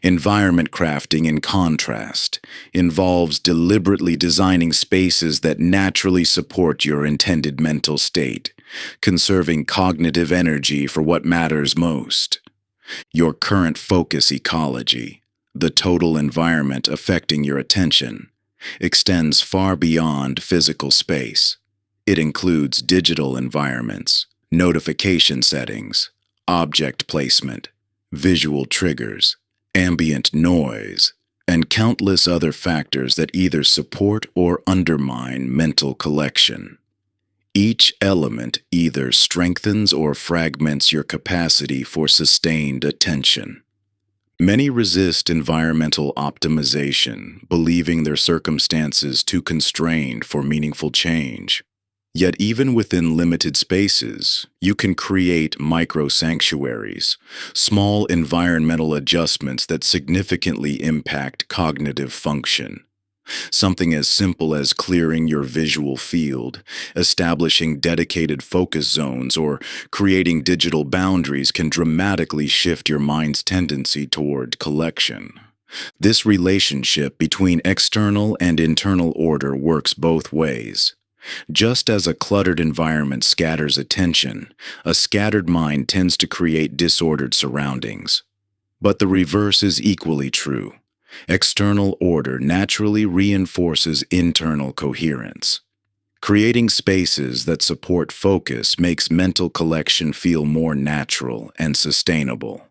Environment crafting, in contrast, involves deliberately designing spaces that naturally support your intended mental state, conserving cognitive energy for what matters most. Your current focus ecology, the total environment affecting your attention, extends far beyond physical space. It includes digital environments, notification settings, object placement, visual triggers, ambient noise, and countless other factors that either support or undermine mental collection. Each element either strengthens or fragments your capacity for sustained attention. Many resist environmental optimization, believing their circumstances too constrained for meaningful change. Yet even within limited spaces, you can create micro-sanctuaries, small environmental adjustments that significantly impact cognitive function. Something as simple as clearing your visual field, establishing dedicated focus zones, or creating digital boundaries can dramatically shift your mind's tendency toward collection. This relationship between external and internal order works both ways. Just as a cluttered environment scatters attention, a scattered mind tends to create disordered surroundings. But the reverse is equally true. External order naturally reinforces internal coherence. Creating spaces that support focus makes mental collection feel more natural and sustainable.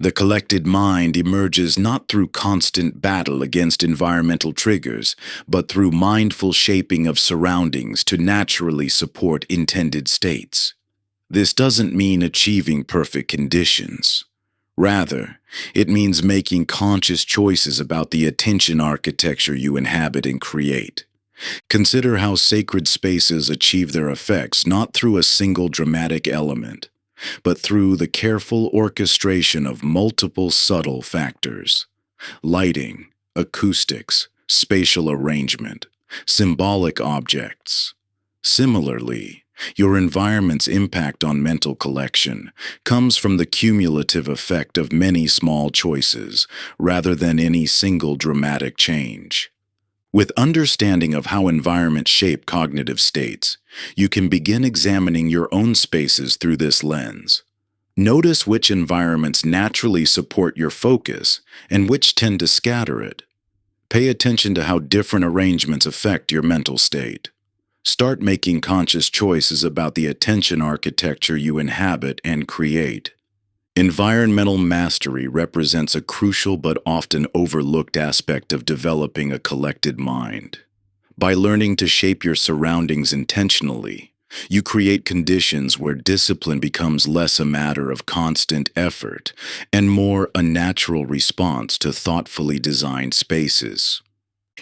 The collected mind emerges not through constant battle against environmental triggers, but through mindful shaping of surroundings to naturally support intended states. This doesn't mean achieving perfect conditions. Rather, it means making conscious choices about the attention architecture you inhabit and create. Consider how sacred spaces achieve their effects not through a single dramatic element, but through the careful orchestration of multiple subtle factors: lighting, acoustics, spatial arrangement, symbolic objects. Similarly, your environment's impact on mental collection comes from the cumulative effect of many small choices rather than any single dramatic change. With understanding of how environments shape cognitive states, you can begin examining your own spaces through this lens. Notice which environments naturally support your focus and which tend to scatter it. Pay attention to how different arrangements affect your mental state. Start making conscious choices about the attention architecture you inhabit and create. Environmental mastery represents a crucial but often overlooked aspect of developing a collected mind. By learning to shape your surroundings intentionally, you create conditions where discipline becomes less a matter of constant effort and more a natural response to thoughtfully designed spaces.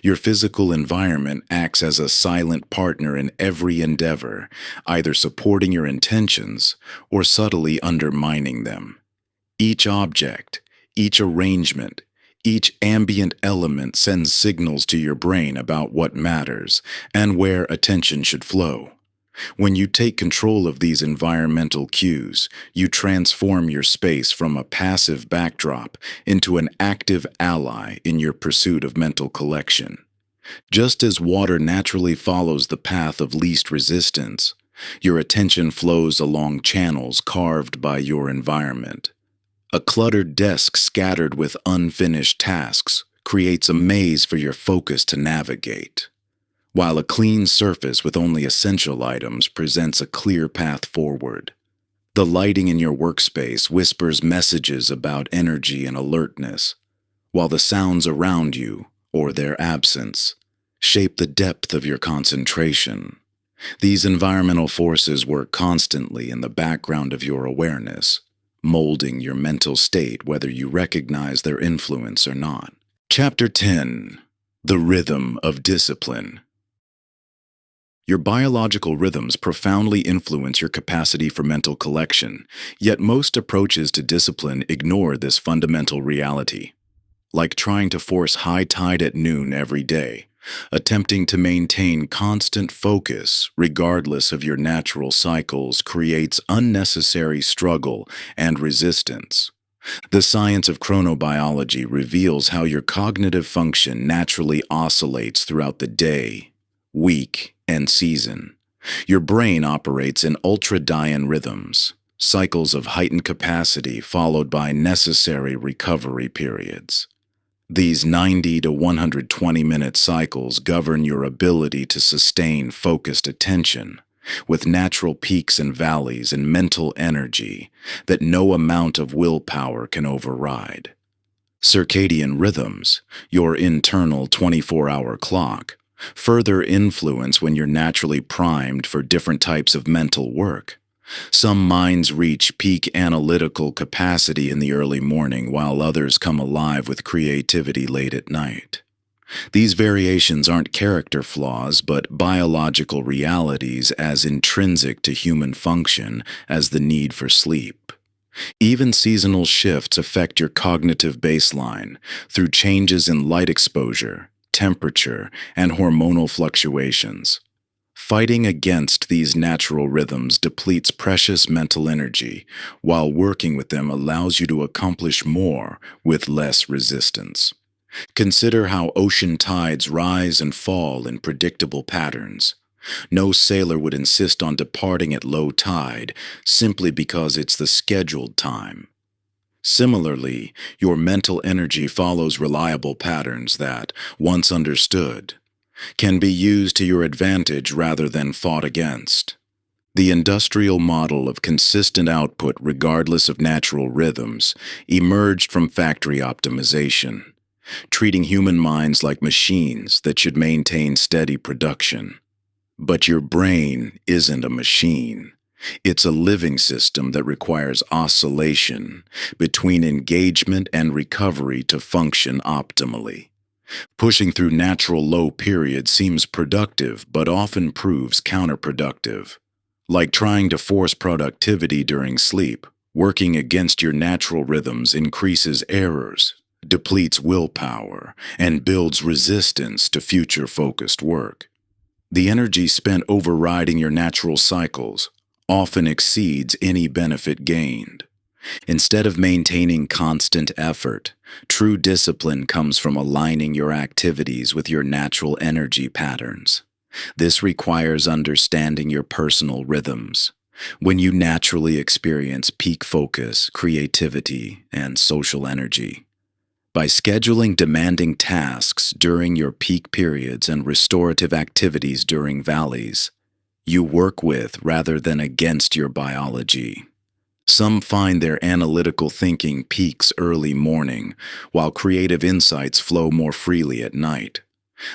Your physical environment acts as a silent partner in every endeavor, either supporting your intentions or subtly undermining them. Each object, each arrangement, each ambient element sends signals to your brain about what matters and where attention should flow. When you take control of these environmental cues, you transform your space from a passive backdrop into an active ally in your pursuit of mental collection. Just as water naturally follows the path of least resistance, your attention flows along channels carved by your environment. A cluttered desk scattered with unfinished tasks creates a maze for your focus to navigate, while a clean surface with only essential items presents a clear path forward. The lighting in your workspace whispers messages about energy and alertness, while the sounds around you, or their absence, shape the depth of your concentration. These environmental forces work constantly in the background of your awareness, molding your mental state whether you recognize their influence or not. Chapter 10. The Rhythm of Discipline. Your biological rhythms profoundly influence your capacity for mental collection, yet most approaches to discipline ignore this fundamental reality. Like trying to force high tide at noon every day, attempting to maintain constant focus regardless of your natural cycles creates unnecessary struggle and resistance. The science of chronobiology reveals how your cognitive function naturally oscillates throughout the day, week, and season. Your brain operates in ultradian rhythms, cycles of heightened capacity followed by necessary recovery periods. These 90 to 120-minute cycles govern your ability to sustain focused attention, with natural peaks and valleys in mental energy that no amount of willpower can override. Circadian rhythms, your internal 24-hour clock, further influence when you're naturally primed for different types of mental work. Some minds reach peak analytical capacity in the early morning, while others come alive with creativity late at night. These variations aren't character flaws, but biological realities as intrinsic to human function as the need for sleep. Even seasonal shifts affect your cognitive baseline through changes in light exposure, temperature, and hormonal fluctuations. Fighting against these natural rhythms depletes precious mental energy, while working with them allows you to accomplish more with less resistance. Consider how ocean tides rise and fall in predictable patterns. No sailor would insist on departing at low tide simply because it's the scheduled time. Similarly, your mental energy follows reliable patterns that, once understood, can be used to your advantage rather than fought against. The industrial model of consistent output regardless of natural rhythms emerged from factory optimization, treating human minds like machines that should maintain steady production. But your brain isn't a machine. It's a living system that requires oscillation between engagement and recovery to function optimally. Pushing through natural low periods seems productive, but often proves counterproductive. Like trying to force productivity during sleep, working against your natural rhythms increases errors, depletes willpower, and builds resistance to future-focused work. The energy spent overriding your natural cycles often exceeds any benefit gained. Instead of maintaining constant effort, true discipline comes from aligning your activities with your natural energy patterns. This requires understanding your personal rhythms. When you naturally experience peak focus, creativity, and social energy. By scheduling demanding tasks during your peak periods and restorative activities during valleys, you work with rather than against your biology. Some find their analytical thinking peaks early morning, while creative insights flow more freely at night.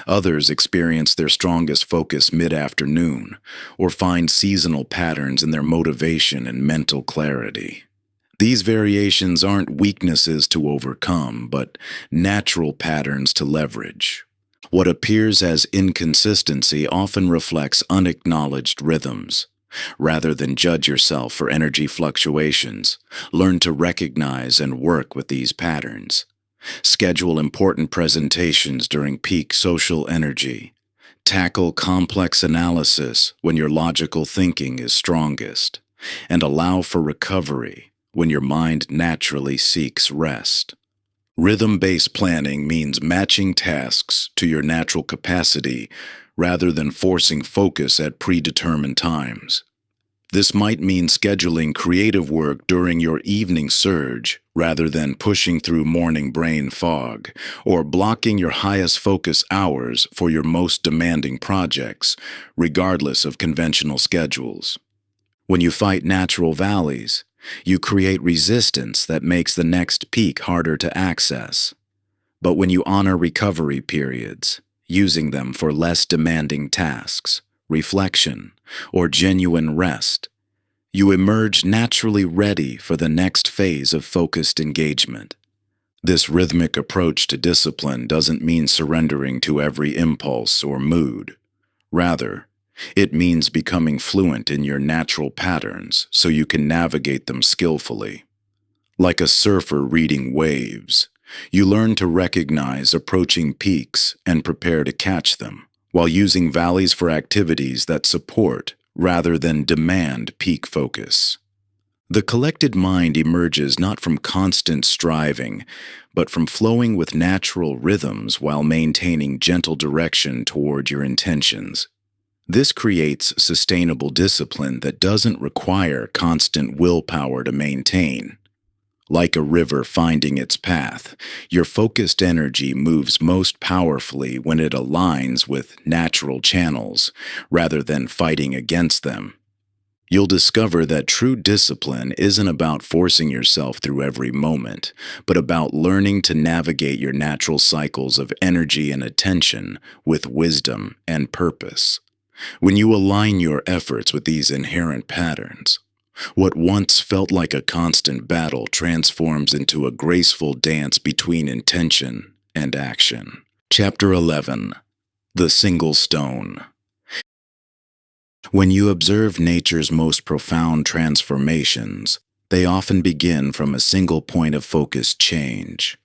Others experience their strongest focus mid-afternoon, or find seasonal patterns in their motivation and mental clarity. These variations aren't weaknesses to overcome, but natural patterns to leverage. What appears as inconsistency often reflects unacknowledged rhythms. Rather than judge yourself for energy fluctuations, learn to recognize and work with these patterns. Schedule important presentations during peak social energy. Tackle complex analysis when your logical thinking is strongest, and allow for recovery when your mind naturally seeks rest. Rhythm-based planning means matching tasks to your natural capacity rather than forcing focus at predetermined times. This might mean scheduling creative work during your evening surge rather than pushing through morning brain fog, or blocking your highest focus hours for your most demanding projects, regardless of conventional schedules. When you fight natural valleys, you create resistance that makes the next peak harder to access. But when you honor recovery periods, using them for less demanding tasks, reflection, or genuine rest, you emerge naturally ready for the next phase of focused engagement. This rhythmic approach to discipline doesn't mean surrendering to every impulse or mood. Rather, it means becoming fluent in your natural patterns so you can navigate them skillfully. Like a surfer reading waves, you learn to recognize approaching peaks and prepare to catch them, while using valleys for activities that support rather than demand peak focus. The collected mind emerges not from constant striving, but from flowing with natural rhythms while maintaining gentle direction toward your intentions. This creates sustainable discipline that doesn't require constant willpower to maintain. Like a river finding its path, your focused energy moves most powerfully when it aligns with natural channels, rather than fighting against them. You'll discover that true discipline isn't about forcing yourself through every moment, but about learning to navigate your natural cycles of energy and attention with wisdom and purpose. When you align your efforts with these inherent patterns, what once felt like a constant battle transforms into a graceful dance between intention and action. Chapter 11. The Single Stone. When you observe nature's most profound transformations, they often begin from a single point of focused change.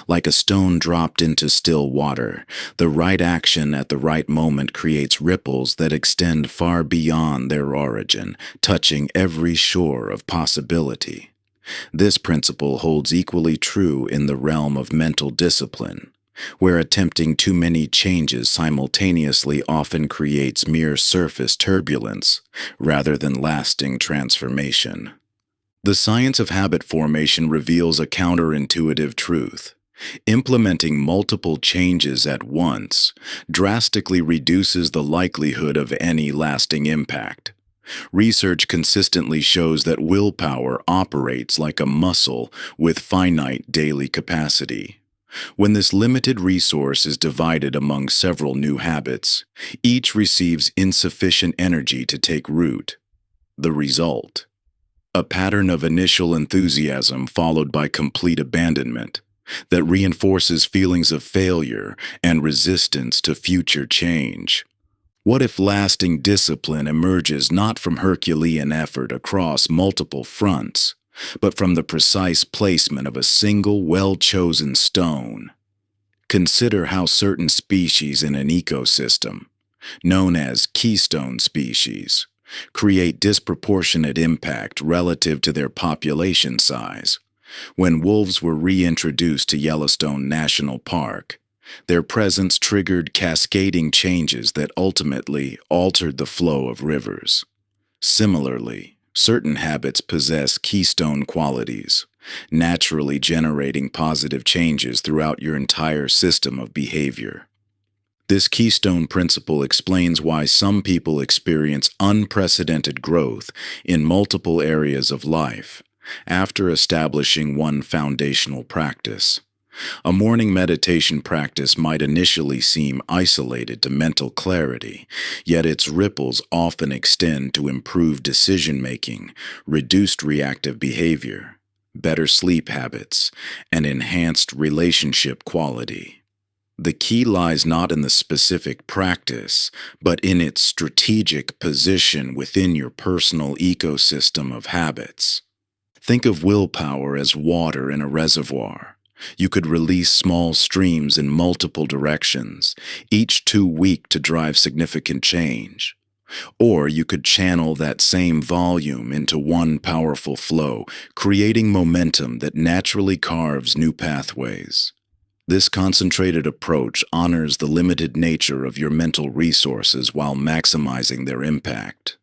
Like a stone dropped into still water, the right action at the right moment creates ripples that extend far beyond their origin, touching every shore of possibility. This principle holds equally true in the realm of mental discipline, where attempting too many changes simultaneously often creates mere surface turbulence rather than lasting transformation. The science of habit formation reveals a counterintuitive truth. Implementing multiple changes at once drastically reduces the likelihood of any lasting impact. Research consistently shows that willpower operates like a muscle with finite daily capacity. When this limited resource is divided among several new habits, each receives insufficient energy to take root. The result: a pattern of initial enthusiasm followed by complete abandonment that reinforces feelings of failure and resistance to future change. What if lasting discipline emerges not from Herculean effort across multiple fronts, but from the precise placement of a single well-chosen stone? Consider how certain species in an ecosystem, known as keystone species, create disproportionate impact relative to their population size. When wolves were reintroduced to Yellowstone National Park, their presence triggered cascading changes that ultimately altered the flow of rivers. Similarly, certain habits possess keystone qualities, naturally generating positive changes throughout your entire system of behavior. This keystone principle explains why some people experience unprecedented growth in multiple areas of life after establishing one foundational practice. A morning meditation practice might initially seem isolated to mental clarity, yet its ripples often extend to improved decision-making, reduced reactive behavior, better sleep habits, and enhanced relationship quality. The key lies not in the specific practice, but in its strategic position within your personal ecosystem of habits. Think of willpower as water in a reservoir. You could release small streams in multiple directions, each too weak to drive significant change. Or you could channel that same volume into one powerful flow, creating momentum that naturally carves new pathways. This concentrated approach honors the limited nature of your mental resources while maximizing their impact.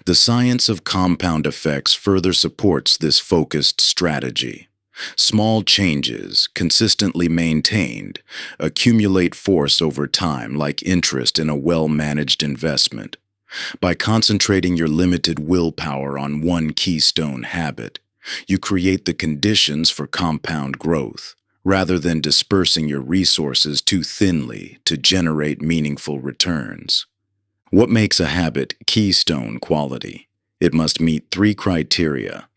The science of compound effects further supports this focused strategy. Small changes, consistently maintained, accumulate force over time like interest in a well-managed investment. By concentrating your limited willpower on one keystone habit, you create the conditions for compound growth, rather than dispersing your resources too thinly to generate meaningful returns. What makes a habit keystone quality? It must meet three criteria.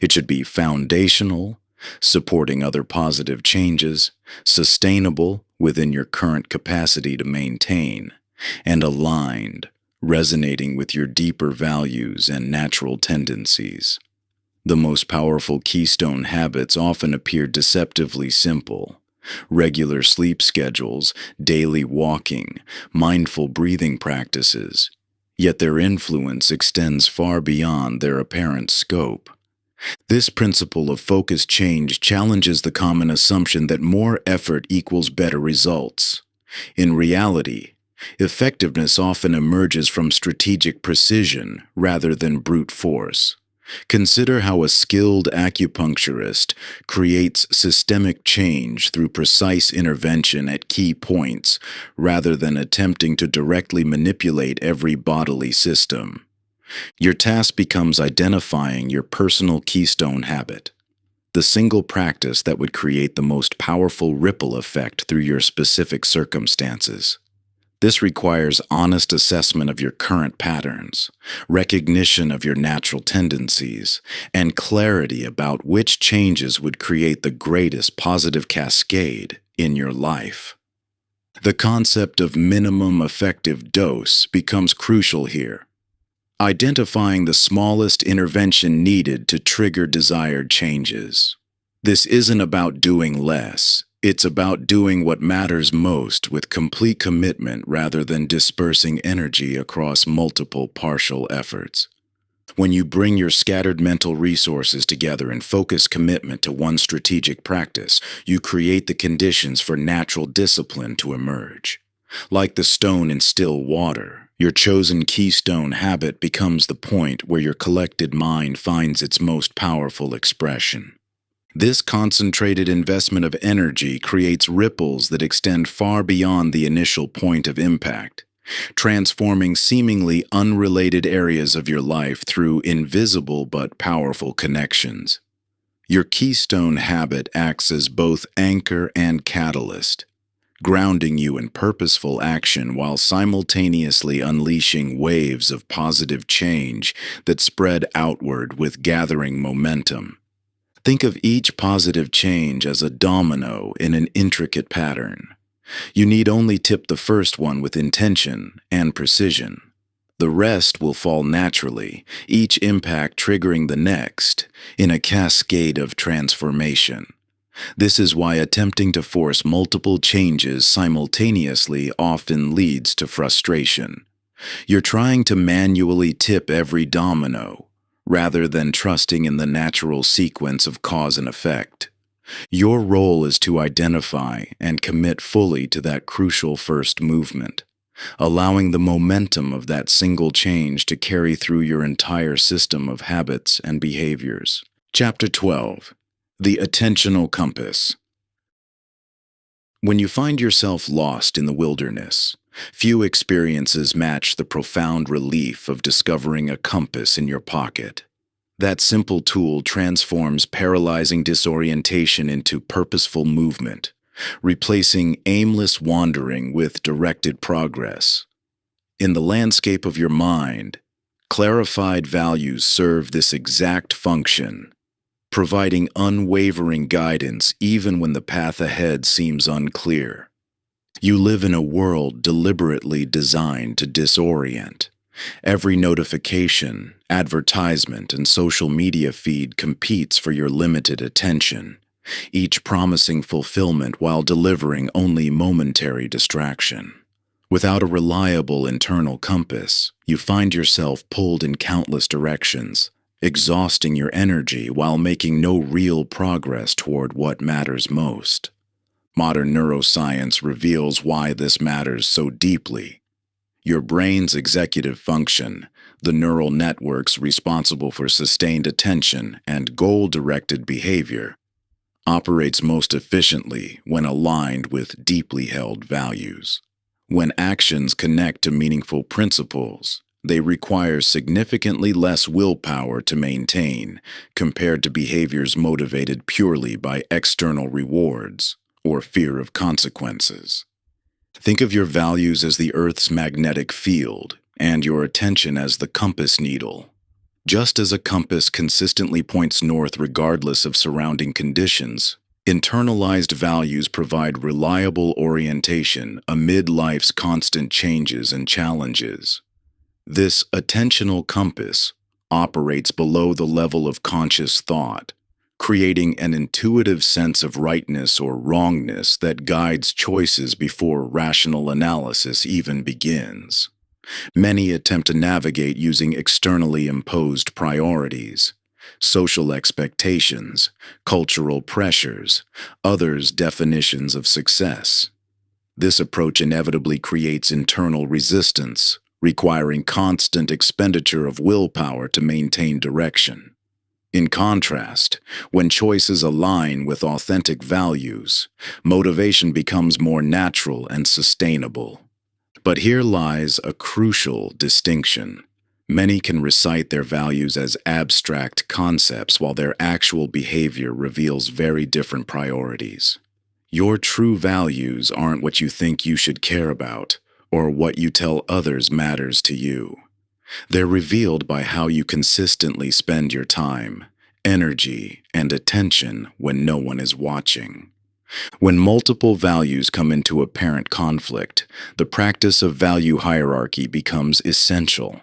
It should be foundational, supporting other positive changes, sustainable within your current capacity to maintain, and aligned, resonating with your deeper values and natural tendencies. The most powerful keystone habits often appear deceptively simple. Regular sleep schedules, daily walking, mindful breathing practices. Yet their influence extends far beyond their apparent scope. This principle of focused change challenges the common assumption that more effort equals better results. In reality, effectiveness often emerges from strategic precision rather than brute force. Consider how a skilled acupuncturist creates systemic change through precise intervention at key points rather than attempting to directly manipulate every bodily system. Your task becomes identifying your personal keystone habit, the single practice that would create the most powerful ripple effect through your specific circumstances. This requires honest assessment of your current patterns, recognition of your natural tendencies, and clarity about which changes would create the greatest positive cascade in your life. The concept of minimum effective dose becomes crucial here. Identifying the smallest intervention needed to trigger desired changes. This isn't about doing less. It's about doing what matters most with complete commitment rather than dispersing energy across multiple partial efforts. When you bring your scattered mental resources together in focused commitment to one strategic practice, you create the conditions for natural discipline to emerge. Like the stone in still water, your chosen keystone habit becomes the point where your collected mind finds its most powerful expression. This concentrated investment of energy creates ripples that extend far beyond the initial point of impact, transforming seemingly unrelated areas of your life through invisible but powerful connections. Your keystone habit acts as both anchor and catalyst, grounding you in purposeful action while simultaneously unleashing waves of positive change that spread outward with gathering momentum. Think of each positive change as a domino in an intricate pattern. You need only tip the first one with intention and precision. The rest will fall naturally, each impact triggering the next in a cascade of transformation. This is why attempting to force multiple changes simultaneously often leads to frustration. You're trying to manually tip every domino, rather than trusting in the natural sequence of cause and effect. Your role is to identify and commit fully to that crucial first movement, allowing the momentum of that single change to carry through your entire system of habits and behaviors. Chapter 12. The Attentional Compass. When you find yourself lost in the wilderness, few experiences match the profound relief of discovering a compass in your pocket. That simple tool transforms paralyzing disorientation into purposeful movement, replacing aimless wandering with directed progress. In the landscape of your mind, clarified values serve this exact function, providing unwavering guidance even when the path ahead seems unclear. You live in a world deliberately designed to disorient. Every notification, advertisement, and social media feed competes for your limited attention. each promising fulfillment while delivering only momentary distraction. Without a reliable internal compass, you find yourself pulled in countless directions, exhausting your energy while making no real progress toward what matters most. Modern neuroscience reveals why this matters so deeply. Your brain's executive function, the neural networks responsible for sustained attention and goal-directed behavior, operates most efficiently when aligned with deeply held values. When actions connect to meaningful principles, they require significantly less willpower to maintain compared to behaviors motivated purely by external rewards or fear of consequences. Think of your values as the Earth's magnetic field and your attention as the compass needle. Just as a compass consistently points north regardless of surrounding conditions, internalized values provide reliable orientation amid life's constant changes and challenges. This attentional compass operates below the level of conscious thought, creating an intuitive sense of rightness or wrongness that guides choices before rational analysis even begins. Many attempt to navigate using externally imposed priorities, social expectations, cultural pressures, others' definitions of success. This approach inevitably creates internal resistance, requiring constant expenditure of willpower to maintain direction. In contrast, when choices align with authentic values, motivation becomes more natural and sustainable. But here lies a crucial distinction. Many can recite their values as abstract concepts while their actual behavior reveals very different priorities. Your true values aren't what you think you should care about or what you tell others matters to you. They're revealed by how you consistently spend your time, energy, and attention when no one is watching. When multiple values come into apparent conflict, the practice of value hierarchy becomes essential.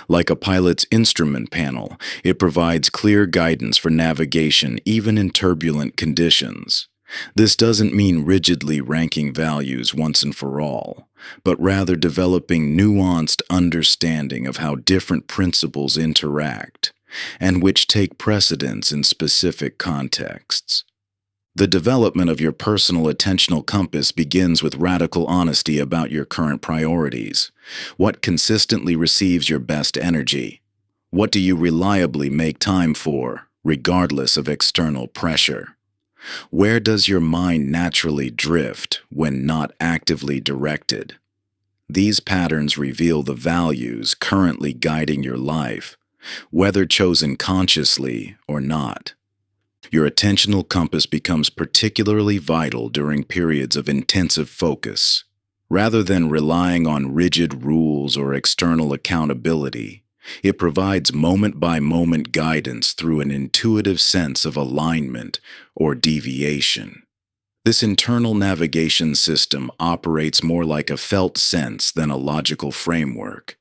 Like a pilot's instrument panel, it provides clear guidance for navigation even in turbulent conditions. This doesn't mean rigidly ranking values once and for all, but rather developing nuanced understanding of how different principles interact and which take precedence in specific contexts. The development of your personal attentional compass begins with radical honesty about your current priorities. What consistently receives your best energy? What do you reliably make time for, regardless of external pressure? Where does your mind naturally drift when not actively directed? These patterns reveal the values currently guiding your life, whether chosen consciously or not. Your attentional compass becomes particularly vital during periods of intensive focus. Rather than relying on rigid rules or external accountability, it provides moment-by-moment guidance through an intuitive sense of alignment or deviation. This internal navigation system operates more like a felt sense than a logical framework.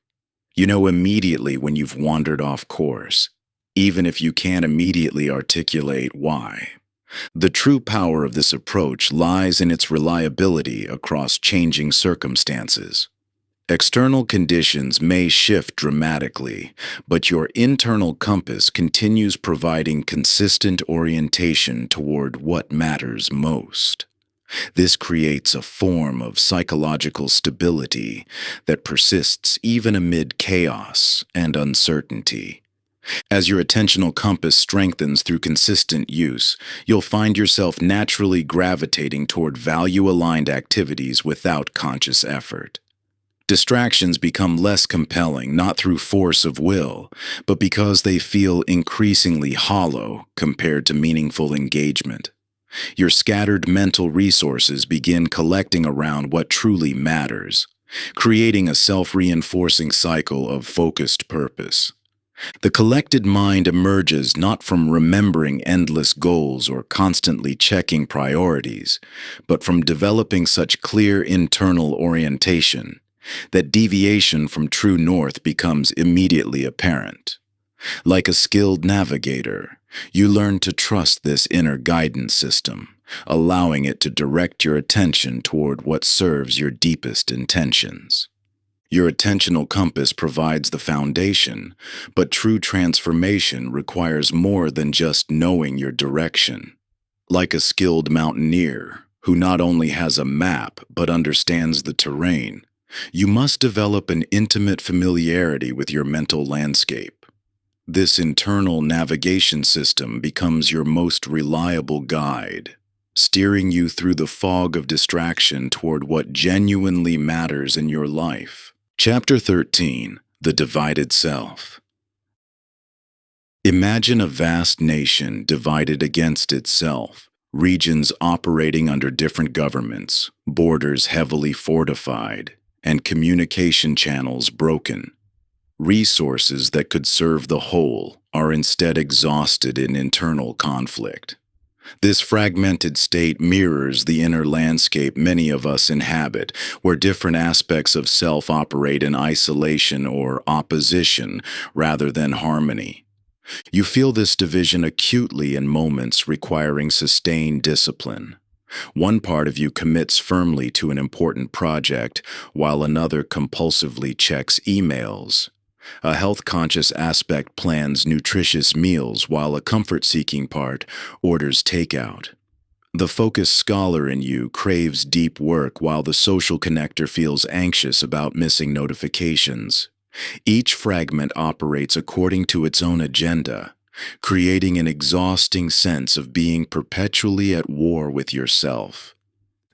You know immediately when you've wandered off course, even if you can't immediately articulate why. The true power of this approach lies in its reliability across changing circumstances. External conditions may shift dramatically, but your internal compass continues providing consistent orientation toward what matters most. This creates a form of psychological stability that persists even amid chaos and uncertainty. As your attentional compass strengthens through consistent use, you'll find yourself naturally gravitating toward value-aligned activities without conscious effort. Distractions become less compelling not through force of will, but because they feel increasingly hollow compared to meaningful engagement. Your scattered mental resources begin collecting around what truly matters, creating a self-reinforcing cycle of focused purpose. The collected mind emerges not from remembering endless goals or constantly checking priorities, but from developing such clear internal orientation that deviation from true north becomes immediately apparent. Like a skilled navigator, You learn to trust this inner guidance system, allowing it to direct your attention toward what serves your deepest intentions. Your attentional compass provides the foundation, but true transformation requires more than just knowing your direction. Like a skilled mountaineer who not only has a map but understands the terrain, you must develop an intimate familiarity with your mental landscape. This internal navigation system becomes your most reliable guide, steering you through the fog of distraction toward what genuinely matters in your life. Chapter 13: The Divided Self. Imagine a vast nation divided against itself, regions operating under different governments, borders heavily fortified, and communication channels broken. Resources that could serve the whole are instead exhausted in internal conflict. This fragmented state mirrors the inner landscape many of us inhabit, where different aspects of self operate in isolation or opposition rather than harmony. You feel this division acutely in moments requiring sustained discipline. One part of you commits firmly to an important project, while another compulsively checks emails. A health-conscious aspect plans nutritious meals, while a comfort-seeking part orders takeout. The focused scholar in you craves deep work, while the social connector feels anxious about missing notifications. Each fragment operates according to its own agenda, creating an exhausting sense of being perpetually at war with yourself.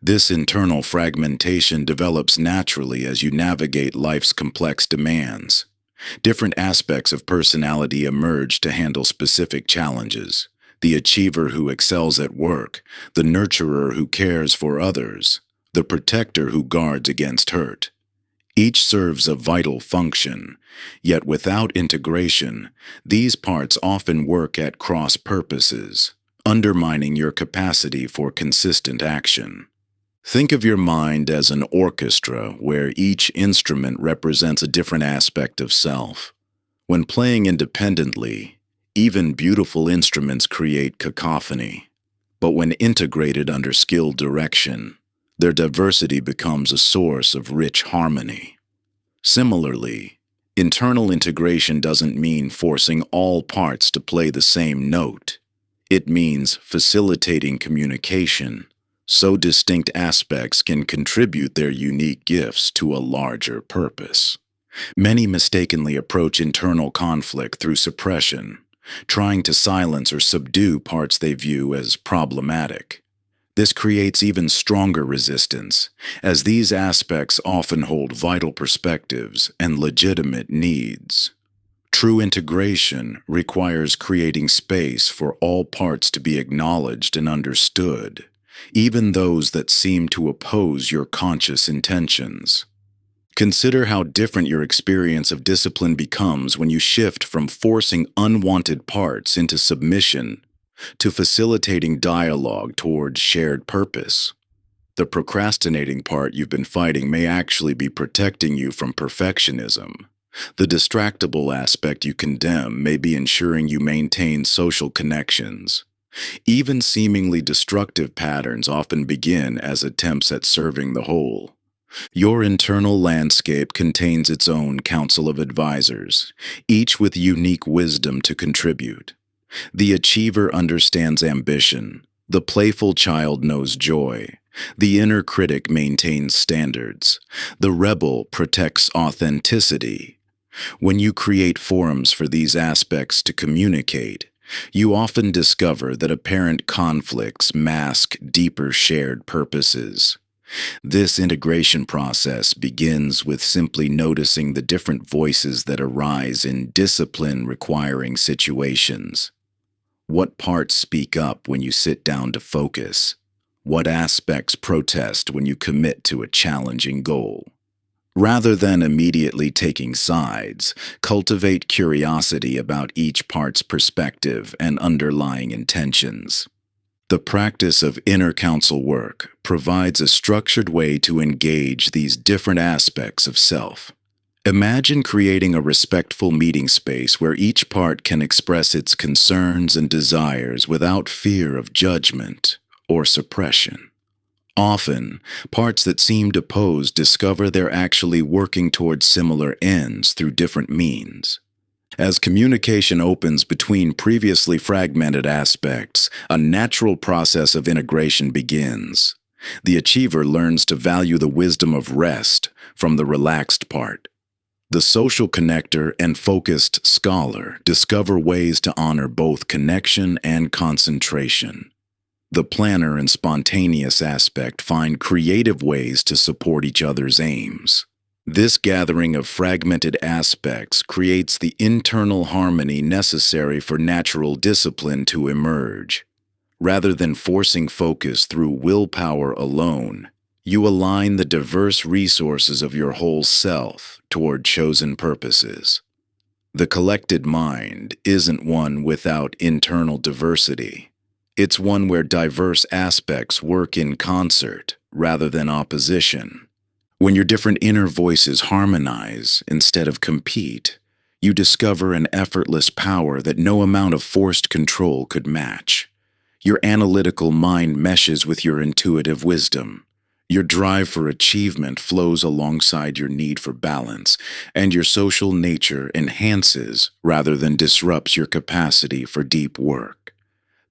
This internal fragmentation develops naturally as you navigate life's complex demands. Different aspects of personality emerge to handle specific challenges: the achiever who excels at work, the nurturer who cares for others, the protector who guards against hurt. Each serves a vital function, yet without integration, these parts often work at cross purposes, undermining your capacity for consistent action. Think of your mind as an orchestra where each instrument represents a different aspect of self. When playing independently, even beautiful instruments create cacophony. But when integrated under skilled direction, their diversity becomes a source of rich harmony. Similarly, internal integration doesn't mean forcing all parts to play the same note. It means facilitating communication, so distinct aspects can contribute their unique gifts to a larger purpose. Many mistakenly approach internal conflict through suppression, trying to silence or subdue parts they view as problematic. This creates even stronger resistance, as these aspects often hold vital perspectives and legitimate needs. True integration requires creating space for all parts to be acknowledged and understood, even those that seem to oppose your conscious intentions. Consider how different your experience of discipline becomes when you shift from forcing unwanted parts into submission to facilitating dialogue toward shared purpose. The procrastinating part you've been fighting may actually be protecting you from perfectionism. The distractible aspect you condemn may be ensuring you maintain social connections. Even seemingly destructive patterns often begin as attempts at serving the whole. Your internal landscape contains its own council of advisors, each with unique wisdom to contribute. The achiever understands ambition. The playful child knows joy. The inner critic maintains standards. The rebel protects authenticity. When you create forums for these aspects to communicate, you often discover that apparent conflicts mask deeper shared purposes. This integration process begins with simply noticing the different voices that arise in discipline-requiring situations. What parts speak up when you sit down to focus? What aspects protest when you commit to a challenging goal? Rather than immediately taking sides, cultivate curiosity about each part's perspective and underlying intentions. The practice of inner counsel work provides a structured way to engage these different aspects of self. Imagine creating a respectful meeting space where each part can express its concerns and desires without fear of judgment or suppression. Often, parts that seemed opposed discover they're actually working towards similar ends through different means. As communication opens between previously fragmented aspects, a natural process of integration begins. The achiever learns to value the wisdom of rest from the relaxed part. The social connector and focused scholar discover ways to honor both connection and concentration. The planner and spontaneous aspect find creative ways to support each other's aims. This gathering of fragmented aspects creates the internal harmony necessary for natural discipline to emerge. Rather than forcing focus through willpower alone, you align the diverse resources of your whole self toward chosen purposes. The collected mind isn't one without internal diversity. It's one where diverse aspects work in concert rather than opposition. When your different inner voices harmonize instead of compete, you discover an effortless power that no amount of forced control could match. Your analytical mind meshes with your intuitive wisdom. Your drive for achievement flows alongside your need for balance, and your social nature enhances rather than disrupts your capacity for deep work.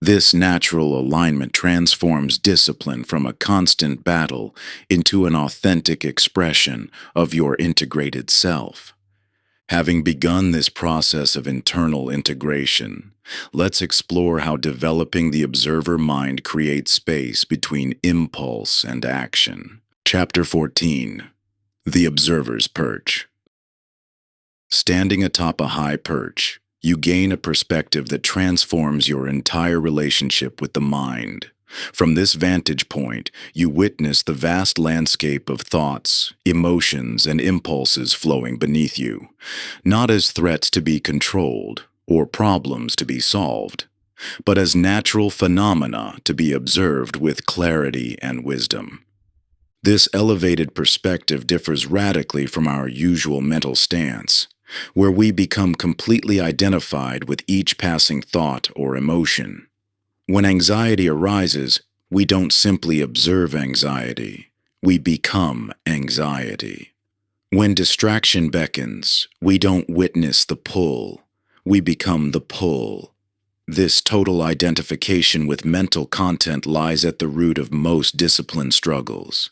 This natural alignment transforms discipline from a constant battle into an authentic expression of your integrated self. Having begun this process of internal integration, let's explore how developing the observer mind creates space between impulse and action. Chapter 14. The Observer's Perch. Standing atop a high perch, you gain a perspective that transforms your entire relationship with the mind. From this vantage point, you witness the vast landscape of thoughts, emotions, and impulses flowing beneath you, not as threats to be controlled or problems to be solved, but as natural phenomena to be observed with clarity and wisdom. This elevated perspective differs radically from our usual mental stance, where we become completely identified with each passing thought or emotion. When anxiety arises, we don't simply observe anxiety, we become anxiety. When distraction beckons, we don't witness the pull, we become the pull. This total identification with mental content lies at the root of most discipline struggles.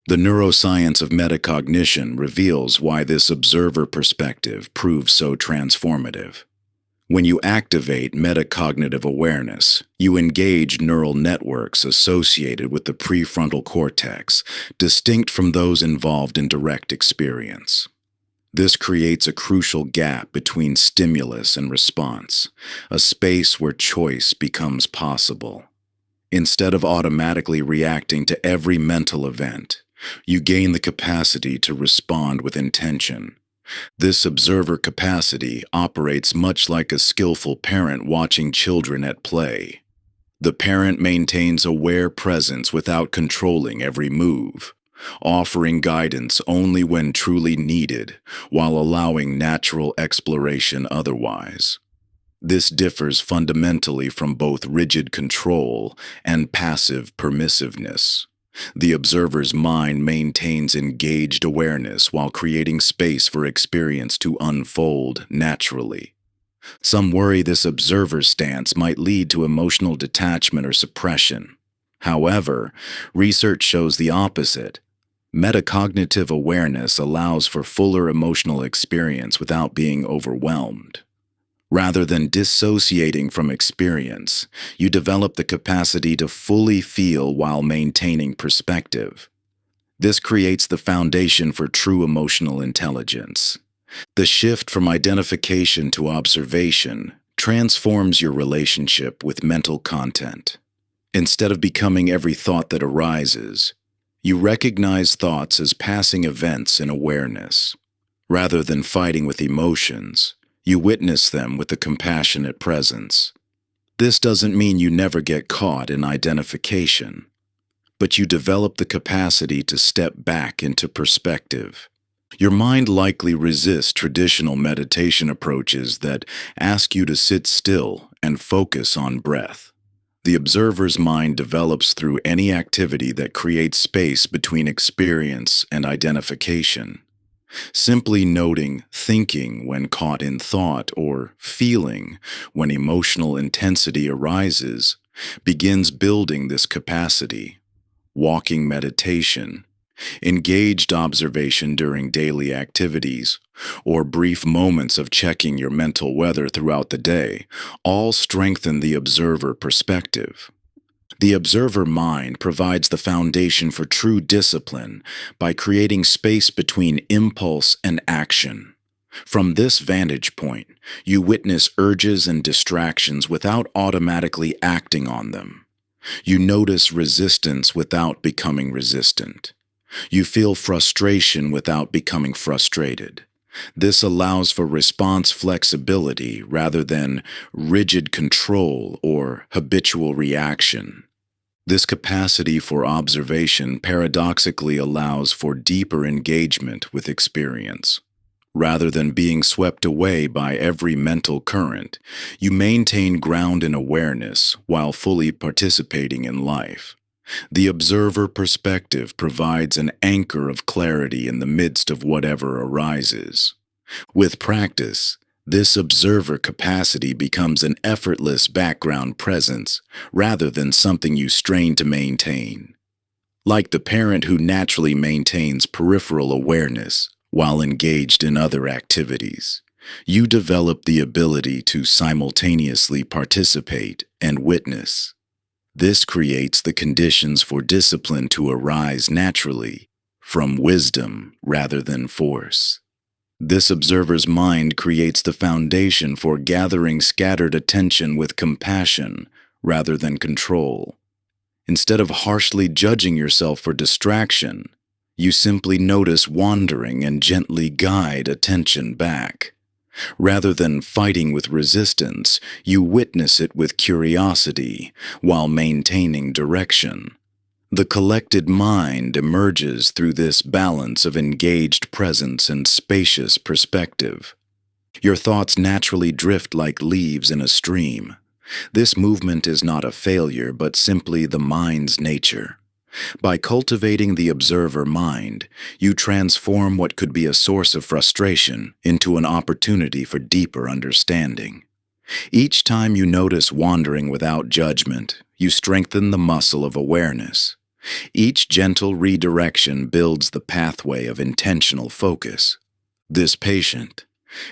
The neuroscience of metacognition reveals why this observer perspective proves so transformative. When you activate metacognitive awareness, you engage neural networks associated with the prefrontal cortex, distinct from those involved in direct experience. This creates a crucial gap between stimulus and response, a space where choice becomes possible. Instead of automatically reacting to every mental event, you gain the capacity to respond with intention. This observer capacity operates much like a skillful parent watching children at play. The parent maintains aware presence without controlling every move, offering guidance only when truly needed, while allowing natural exploration otherwise. This differs fundamentally from both rigid control and passive permissiveness. The observer's mind maintains engaged awareness while creating space for experience to unfold naturally. Some worry this observer stance might lead to emotional detachment or suppression. However, research shows the opposite. Metacognitive awareness allows for fuller emotional experience without being overwhelmed. Rather than dissociating from experience, you develop the capacity to fully feel while maintaining perspective. This creates the foundation for true emotional intelligence. The shift from identification to observation transforms your relationship with mental content. Instead of becoming every thought that arises, you recognize thoughts as passing events in awareness. Rather than fighting with emotions, you witness them with a compassionate presence. This doesn't mean you never get caught in identification, but you develop the capacity to step back into perspective. Your mind likely resists traditional meditation approaches that ask you to sit still and focus on breath. The observer's mind develops through any activity that creates space between experience and identification. Simply noting thinking when caught in thought or feeling when emotional intensity arises begins building this capacity. Walking meditation, engaged observation during daily activities, or brief moments of checking your mental weather throughout the day all strengthen the observer perspective. The observer mind provides the foundation for true discipline by creating space between impulse and action. From this vantage point, you witness urges and distractions without automatically acting on them. You notice resistance without becoming resistant. You feel frustration without becoming frustrated. This allows for response flexibility rather than rigid control or habitual reaction. This capacity for observation paradoxically allows for deeper engagement with experience. Rather than being swept away by every mental current, you maintain ground in awareness while fully participating in life. The observer perspective provides an anchor of clarity in the midst of whatever arises. With practice, this observer capacity becomes an effortless background presence rather than something you strain to maintain. Like the parent who naturally maintains peripheral awareness while engaged in other activities, you develop the ability to simultaneously participate and witness. This creates the conditions for discipline to arise naturally, from wisdom rather than force. This observer's mind creates the foundation for gathering scattered attention with compassion rather than control. Instead of harshly judging yourself for distraction, you simply notice wandering and gently guide attention back. Rather than fighting with resistance, you witness it with curiosity while maintaining direction. The collected mind emerges through this balance of engaged presence and spacious perspective. Your thoughts naturally drift like leaves in a stream. This movement is not a failure, but simply the mind's nature. By cultivating the observer mind, you transform what could be a source of frustration into an opportunity for deeper understanding. Each time you notice wandering without judgment, you strengthen the muscle of awareness. Each gentle redirection builds the pathway of intentional focus. This patient,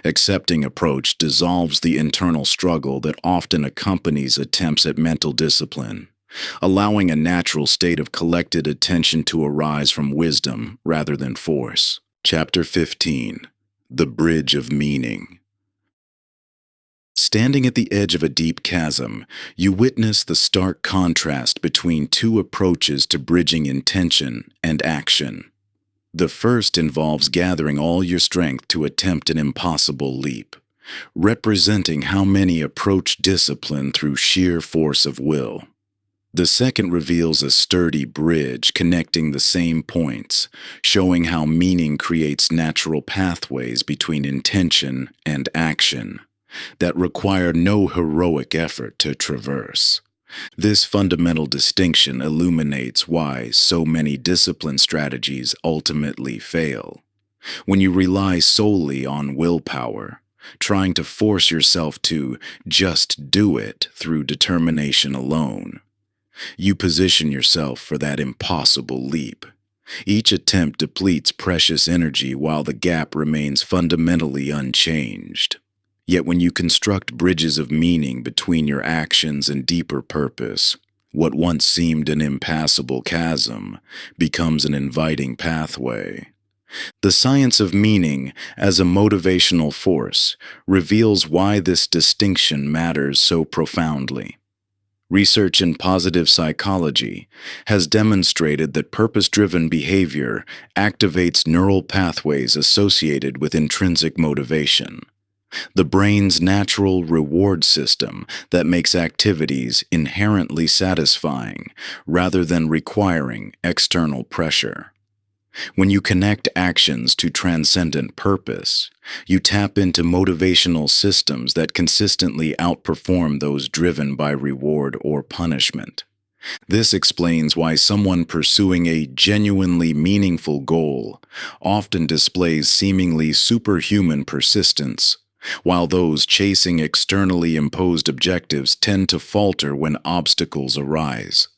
accepting approach dissolves the internal struggle that often accompanies attempts at mental discipline, allowing a natural state of collected attention to arise from wisdom rather than force. Chapter 15. The Bridge of Meaning. Standing at the edge of a deep chasm, you witness the stark contrast between two approaches to bridging intention and action. The first involves gathering all your strength to attempt an impossible leap, representing how many approach discipline through sheer force of will. The second reveals a sturdy bridge connecting the same points, showing how meaning creates natural pathways between intention and action that require no heroic effort to traverse. This fundamental distinction illuminates why so many discipline strategies ultimately fail. When you rely solely on willpower, trying to force yourself to just do it through determination alone, you position yourself for that impossible leap. Each attempt depletes precious energy while the gap remains fundamentally unchanged. Yet when you construct bridges of meaning between your actions and deeper purpose, what once seemed an impassable chasm becomes an inviting pathway. The science of meaning as a motivational force reveals why this distinction matters so profoundly. Research in positive psychology has demonstrated that purpose-driven behavior activates neural pathways associated with intrinsic motivation, the brain's natural reward system that makes activities inherently satisfying rather than requiring external pressure. When you connect actions to transcendent purpose, you tap into motivational systems that consistently outperform those driven by reward or punishment. This explains why someone pursuing a genuinely meaningful goal often displays seemingly superhuman persistence, while those chasing externally imposed objectives tend to falter when obstacles arise.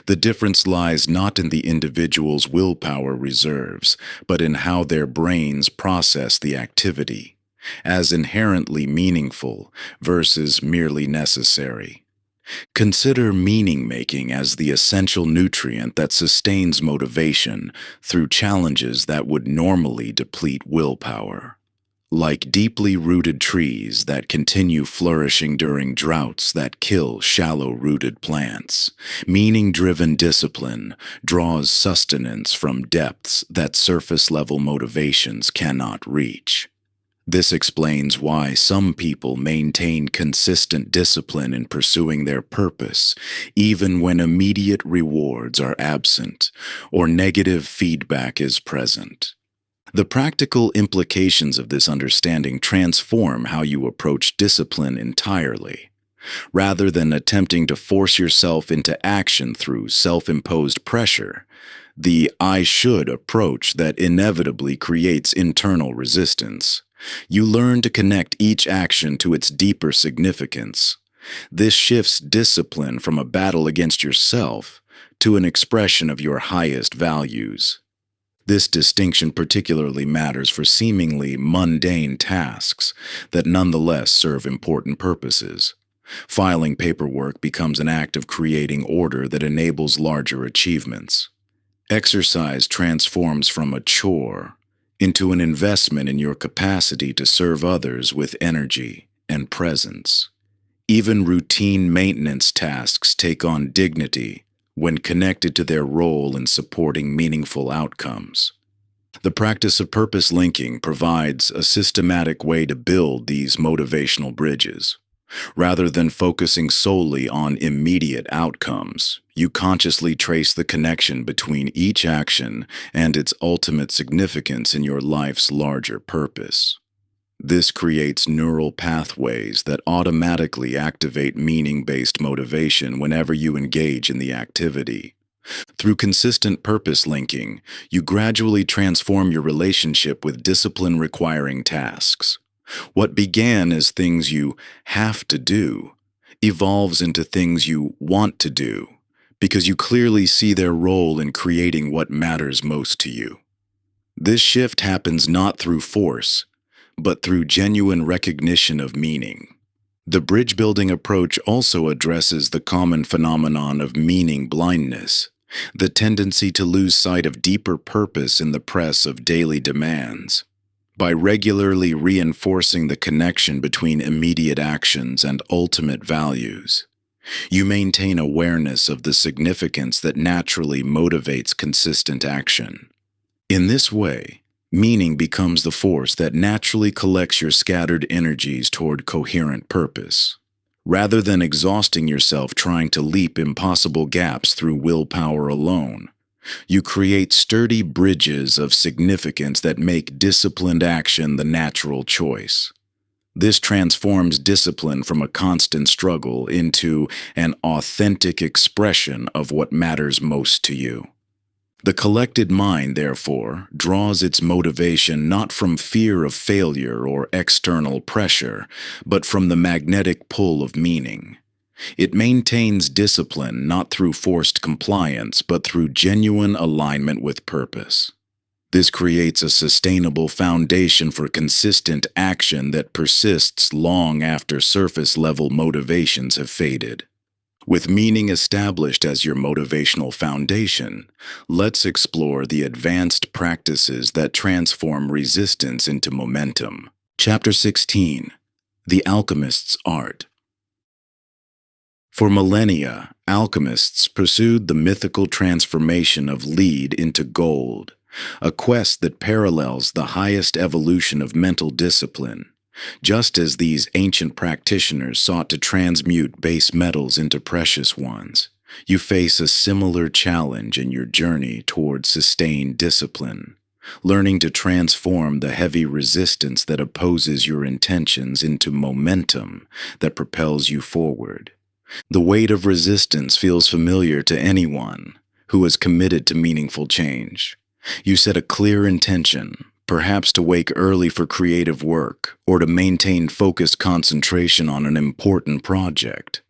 The difference lies not in the individual's willpower reserves, but in how their brains process the activity, as inherently meaningful versus merely necessary. Consider meaning-making as the essential nutrient that sustains motivation through challenges that would normally deplete willpower. Like deeply rooted trees that continue flourishing during droughts that kill shallow-rooted plants, meaning-driven discipline draws sustenance from depths that surface-level motivations cannot reach. This explains why some people maintain consistent discipline in pursuing their purpose, even when immediate rewards are absent or negative feedback is present. The practical implications of this understanding transform how you approach discipline entirely. Rather than attempting to force yourself into action through self-imposed pressure, the "I should" approach that inevitably creates internal resistance, you learn to connect each action to its deeper significance. This shifts discipline from a battle against yourself to an expression of your highest values. This distinction particularly matters for seemingly mundane tasks that nonetheless serve important purposes. Filing paperwork becomes an act of creating order that enables larger achievements. Exercise transforms from a chore into an investment in your capacity to serve others with energy and presence. Even routine maintenance tasks take on dignity when connected to their role in supporting meaningful outcomes. The practice of purpose linking provides a systematic way to build these motivational bridges. Rather than focusing solely on immediate outcomes, you consciously trace the connection between each action and its ultimate significance in your life's larger purpose. This creates neural pathways that automatically activate meaning-based motivation whenever you engage in the activity. Through consistent purpose linking, you gradually transform your relationship with discipline-requiring tasks. What began as things you have to do evolves into things you want to do, because you clearly see their role in creating what matters most to you. This shift happens not through force, but through genuine recognition of meaning. The bridge-building approach also addresses the common phenomenon of meaning blindness, the tendency to lose sight of deeper purpose in the press of daily demands. By regularly reinforcing the connection between immediate actions and ultimate values, you maintain awareness of the significance that naturally motivates consistent action. In this way, meaning becomes the force that naturally collects your scattered energies toward coherent purpose. Rather than exhausting yourself trying to leap impossible gaps through willpower alone, you create sturdy bridges of significance that make disciplined action the natural choice. This transforms discipline from a constant struggle into an authentic expression of what matters most to you. The collected mind, therefore, draws its motivation not from fear of failure or external pressure, but from the magnetic pull of meaning. It maintains discipline not through forced compliance, but through genuine alignment with purpose. This creates a sustainable foundation for consistent action that persists long after surface-level motivations have faded. With meaning established as your motivational foundation, let's explore the advanced practices that transform resistance into momentum. Chapter 16. The Alchemist's Art. For millennia, alchemists pursued the mythical transformation of lead into gold, a quest that parallels the highest evolution of mental discipline. Just as these ancient practitioners sought to transmute base metals into precious ones, You face a similar challenge in your journey toward sustained discipline, learning to transform the heavy resistance that opposes your intentions into momentum that propels you forward. The weight of resistance feels familiar to anyone who is committed to meaningful change. You set a clear intention, perhaps to wake early for creative work or to maintain focused concentration on an important project.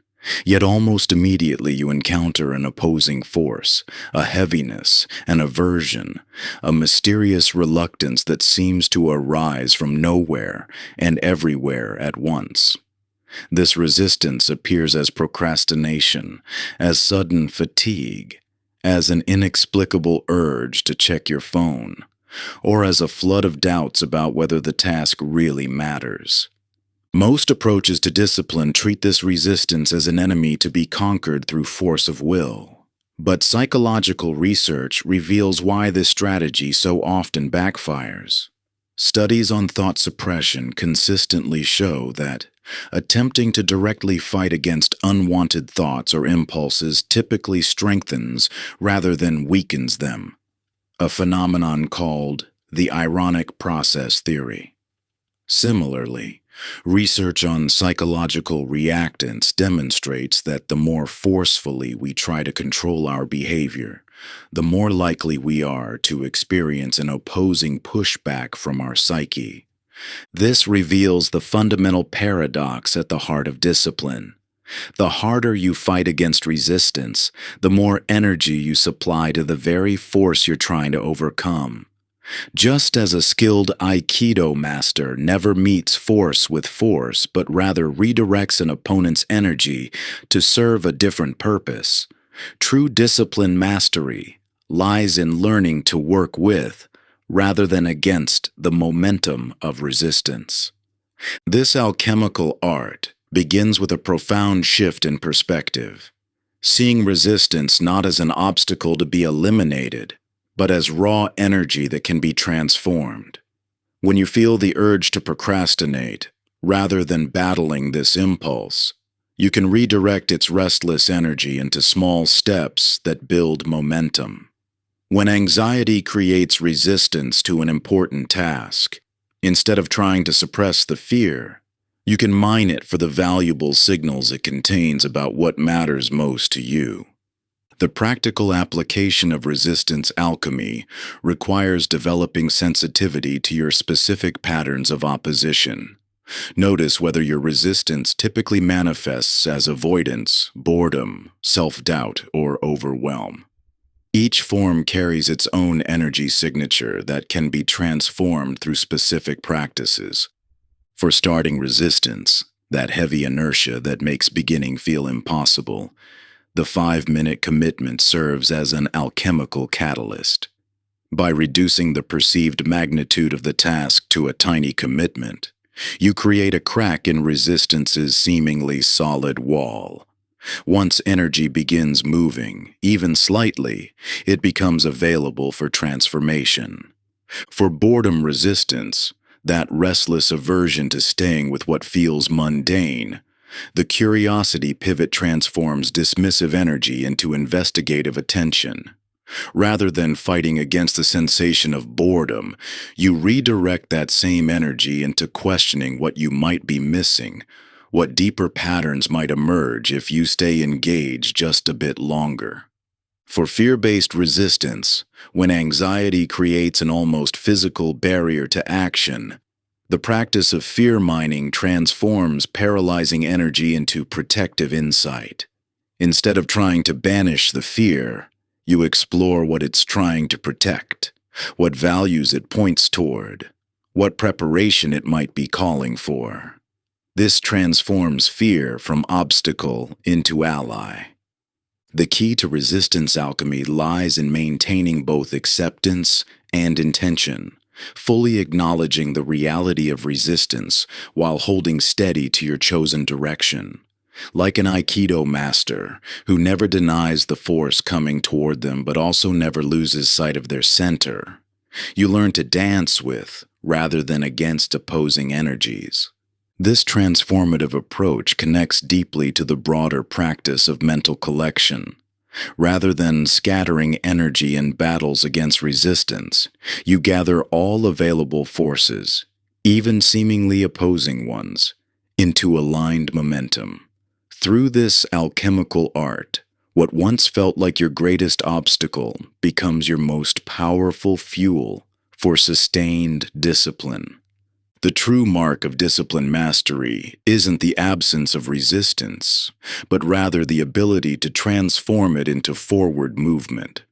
Yet almost immediately you encounter an opposing force, a heaviness, an aversion, a mysterious reluctance that seems to arise from nowhere and everywhere at once. This resistance appears as procrastination, as sudden fatigue, as an inexplicable urge to check your phone, or as a flood of doubts about whether the task really matters. Most approaches to discipline treat this resistance as an enemy to be conquered through force of will. But psychological research reveals why this strategy so often backfires. Studies on thought suppression consistently show that attempting to directly fight against unwanted thoughts or impulses typically strengthens rather than weakens them, a phenomenon called the ironic process theory. Similarly, research on psychological reactance demonstrates that the more forcefully we try to control our behavior, the more likely we are to experience an opposing pushback from our psyche. This reveals the fundamental paradox at the heart of discipline. The harder you fight against resistance, the more energy you supply to the very force you're trying to overcome. Just as a skilled Aikido master never meets force with force, but rather redirects an opponent's energy to serve a different purpose, true discipline mastery lies in learning to work with, rather than against, the momentum of resistance. This alchemical art begins with a profound shift in perspective, seeing resistance not as an obstacle to be eliminated, but as raw energy that can be transformed. When you feel the urge to procrastinate, rather than battling this impulse, you can redirect its restless energy into small steps that build momentum. When anxiety creates resistance to an important task, instead of trying to suppress the fear, you can mine it for the valuable signals it contains about what matters most to you. The practical application of resistance alchemy requires developing sensitivity to your specific patterns of opposition. Notice whether your resistance typically manifests as avoidance, boredom, self-doubt, or overwhelm. Each form carries its own energy signature that can be transformed through specific practices. For starting resistance, that heavy inertia that makes beginning feel impossible, the 5-minute commitment serves as an alchemical catalyst. By reducing the perceived magnitude of the task to a tiny commitment, you create a crack in resistance's seemingly solid wall. Once energy begins moving, even slightly, it becomes available for transformation. For boredom resistance, that restless aversion to staying with what feels mundane, the curiosity pivot transforms dismissive energy into investigative attention. Rather than fighting against the sensation of boredom, you redirect that same energy into questioning what you might be missing, what deeper patterns might emerge if you stay engaged just a bit longer. For fear-based resistance, when anxiety creates an almost physical barrier to action, the practice of fear mining transforms paralyzing energy into protective insight. Instead of trying to banish the fear, you explore what it's trying to protect, what values it points toward, what preparation it might be calling for. This transforms fear from obstacle into ally. The key to resistance alchemy lies in maintaining both acceptance and intention, fully acknowledging the reality of resistance while holding steady to your chosen direction. Like an Aikido master who never denies the force coming toward them but also never loses sight of their center, you learn to dance with rather than against opposing energies. This transformative approach connects deeply to the broader practice of mental collection, Rather than scattering energy in battles against resistance, you gather all available forces, even seemingly opposing ones, into aligned momentum. Through this alchemical art, what once felt like your greatest obstacle becomes your most powerful fuel for sustained discipline. The true mark of discipline mastery isn't the absence of resistance, but rather the ability to transform it into forward movement.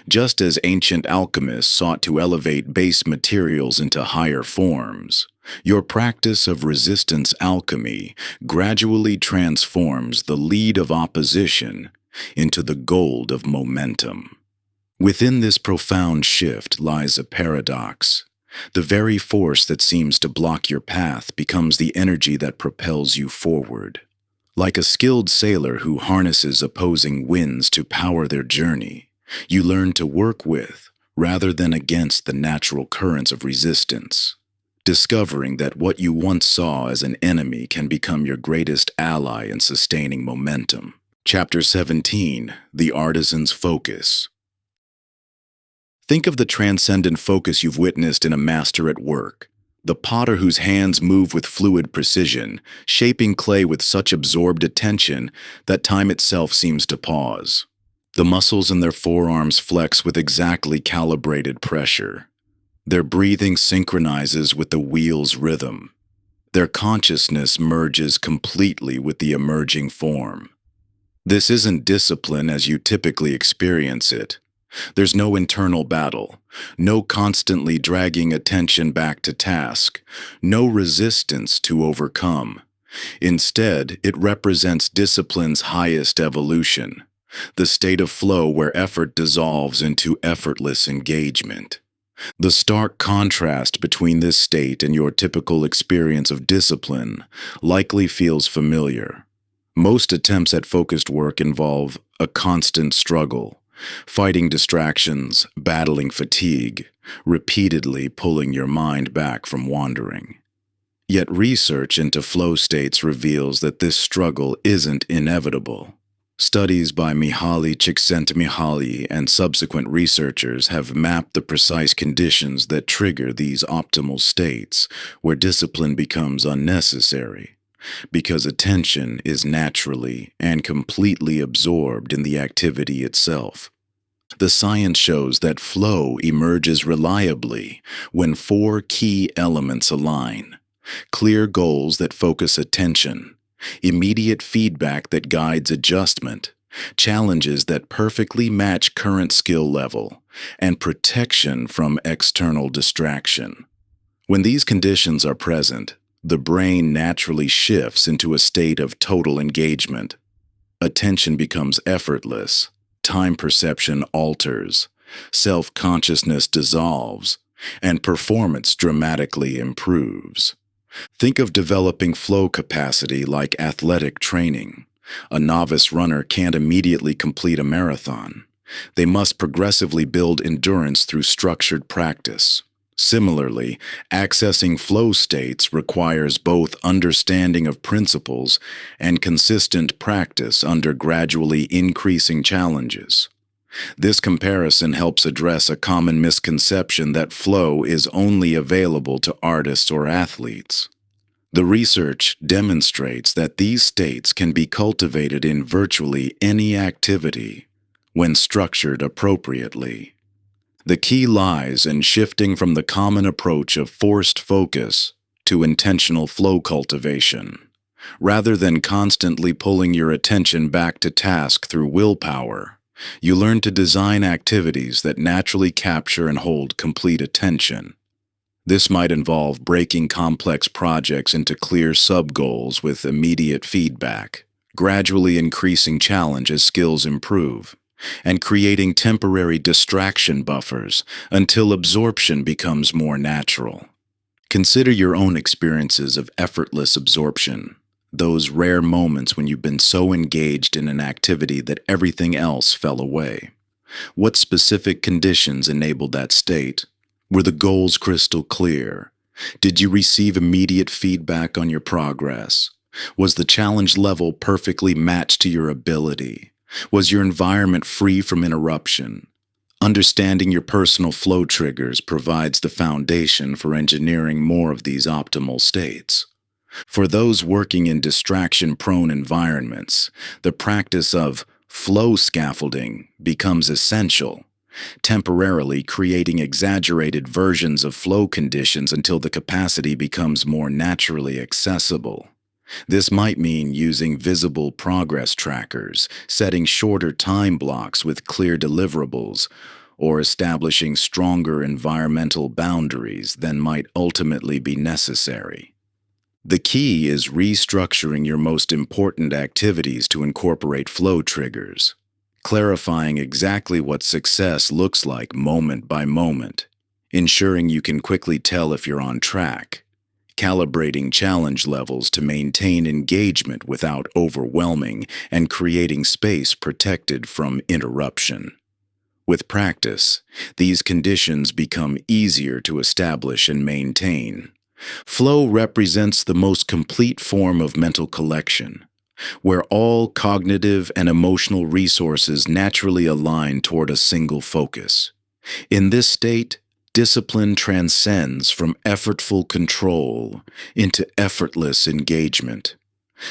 Just as ancient alchemists sought to elevate base materials into higher forms, your practice of resistance alchemy gradually transforms the lead of opposition into the gold of momentum. Within this profound shift lies a paradox. The very force that seems to block your path becomes the energy that propels you forward. Like a skilled sailor who harnesses opposing winds to power their journey, you learn to work with, rather than against, the natural currents of resistance, discovering that what you once saw as an enemy can become your greatest ally in sustaining momentum. Chapter 17: The Artisan's Focus. Think of the transcendent focus you've witnessed in a master at work. The potter whose hands move with fluid precision, shaping clay with such absorbed attention that time itself seems to pause. The muscles in their forearms flex with exactly calibrated pressure. Their breathing synchronizes with the wheel's rhythm. Their consciousness merges completely with the emerging form. This isn't discipline as you typically experience it. There's no internal battle, no constantly dragging attention back to task, no resistance to overcome. Instead, it represents discipline's highest evolution, the state of flow where effort dissolves into effortless engagement. The stark contrast between this state and your typical experience of discipline likely feels familiar. Most attempts at focused work involve a constant struggle, fighting distractions, battling fatigue, repeatedly pulling your mind back from wandering. Yet research into flow states reveals that this struggle isn't inevitable. Studies by Mihaly Csikszentmihalyi and subsequent researchers have mapped the precise conditions that trigger these optimal states, where discipline becomes unnecessary, because attention is naturally and completely absorbed in the activity itself. The science shows that flow emerges reliably when four key elements align: clear goals that focus attention, immediate feedback that guides adjustment, challenges that perfectly match current skill level, and protection from external distraction. When these conditions are present, the brain naturally shifts into a state of total engagement. Attention becomes effortless, time perception alters, self-consciousness dissolves, and performance dramatically improves. Think of developing flow capacity like athletic training. A novice runner can't immediately complete a marathon. They must progressively build endurance through structured practice. Similarly, accessing flow states requires both understanding of principles and consistent practice under gradually increasing challenges. This comparison helps address a common misconception that flow is only available to artists or athletes. The research demonstrates that these states can be cultivated in virtually any activity when structured appropriately. The key lies in shifting from the common approach of forced focus to intentional flow cultivation. Rather than constantly pulling your attention back to task through willpower, you learn to design activities that naturally capture and hold complete attention. This might involve breaking complex projects into clear sub-goals with immediate feedback, gradually increasing challenge as skills improve, and creating temporary distraction buffers until absorption becomes more natural. Consider your own experiences of effortless absorption, those rare moments when you've been so engaged in an activity that everything else fell away. What specific conditions enabled that state? Were the goals crystal clear? Did you receive immediate feedback on your progress? Was the challenge level perfectly matched to your ability? Was your environment free from interruption? Understanding your personal flow triggers provides the foundation for engineering more of these optimal states. For those working in distraction-prone environments, the practice of flow scaffolding becomes essential, temporarily creating exaggerated versions of flow conditions until the capacity becomes more naturally accessible. This might mean using visible progress trackers, setting shorter time blocks with clear deliverables, or establishing stronger environmental boundaries than might ultimately be necessary. The key is restructuring your most important activities to incorporate flow triggers, clarifying exactly what success looks like moment by moment, ensuring you can quickly tell if you're on track, calibrating challenge levels to maintain engagement without overwhelming, and creating space protected from interruption. With practice, these conditions become easier to establish and maintain. Flow represents the most complete form of mental collection, where all cognitive and emotional resources naturally align toward a single focus. In this state, discipline transcends from effortful control into effortless engagement.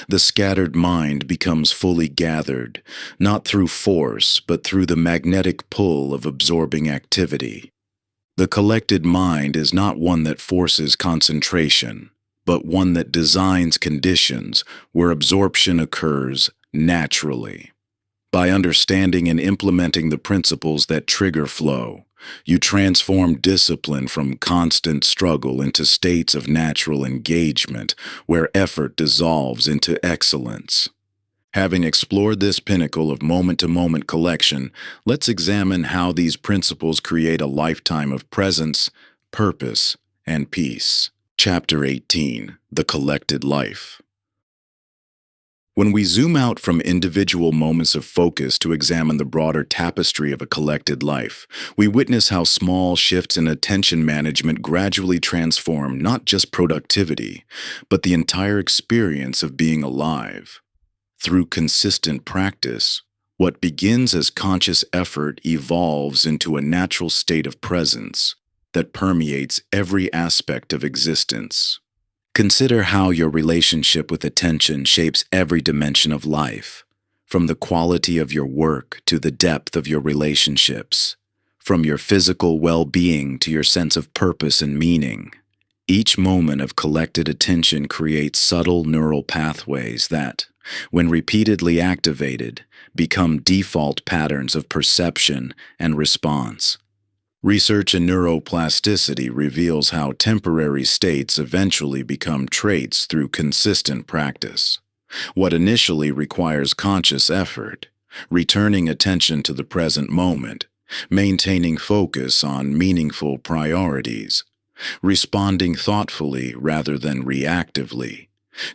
The scattered mind becomes fully gathered, not through force, but through the magnetic pull of absorbing activity. The collected mind is not one that forces concentration, but one that designs conditions where absorption occurs naturally. By understanding and implementing the principles that trigger flow, you transform discipline from constant struggle into states of natural engagement where effort dissolves into excellence. Having explored this pinnacle of moment-to-moment collection, let's examine how these principles create a lifetime of presence, purpose, and peace. Chapter 18: The Collected Life. When we zoom out from individual moments of focus to examine the broader tapestry of a collected life, we witness how small shifts in attention management gradually transform not just productivity, but the entire experience of being alive. Through consistent practice, what begins as conscious effort evolves into a natural state of presence that permeates every aspect of existence. Consider how your relationship with attention shapes every dimension of life, from the quality of your work to the depth of your relationships, from your physical well-being to your sense of purpose and meaning. Each moment of collected attention creates subtle neural pathways that, when repeatedly activated, become default patterns of perception and response. Research in neuroplasticity reveals how temporary states eventually become traits through consistent practice. What initially requires conscious effort, returning attention to the present moment, maintaining focus on meaningful priorities, responding thoughtfully rather than reactively,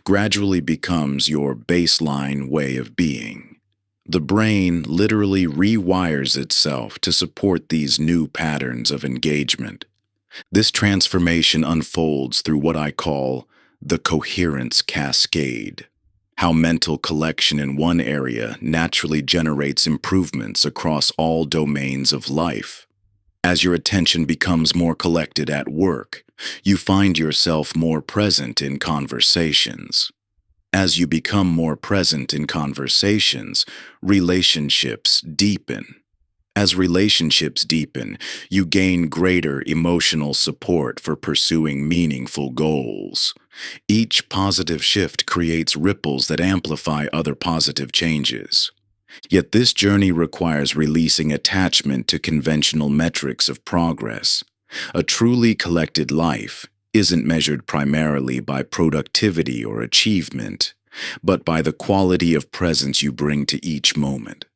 gradually becomes your baseline way of being. The brain literally rewires itself to support these new patterns of engagement. This transformation unfolds through what I call the coherence cascade, how mental collection in one area naturally generates improvements across all domains of life. As your attention becomes more collected at work, you find yourself more present in conversations. As you become more present in conversations, relationships deepen. As relationships deepen, you gain greater emotional support for pursuing meaningful goals. Each positive shift creates ripples that amplify other positive changes. Yet this journey requires releasing attachment to conventional metrics of progress. A truly collected life isn't measured primarily by productivity or achievement, but by the quality of presence you bring to each moment.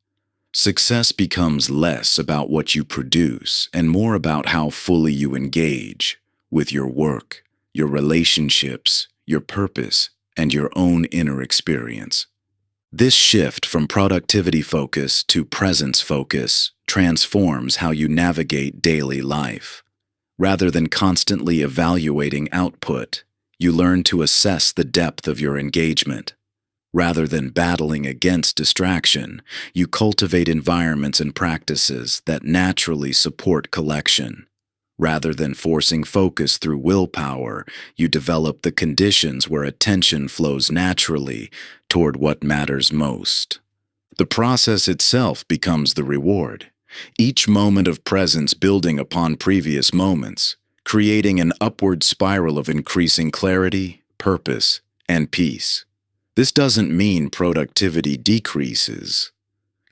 Success becomes less about what you produce and more about how fully you engage with your work, your relationships, your purpose, and your own inner experience. This shift from productivity focus to presence focus transforms how you navigate daily life. Rather than constantly evaluating output, you learn to assess the depth of your engagement. Rather than battling against distraction, you cultivate environments and practices that naturally support collection. Rather than forcing focus through willpower, you develop the conditions where attention flows naturally toward what matters most. The process itself becomes the reward, each moment of presence building upon previous moments, creating an upward spiral of increasing clarity, purpose, and peace. This doesn't mean productivity decreases.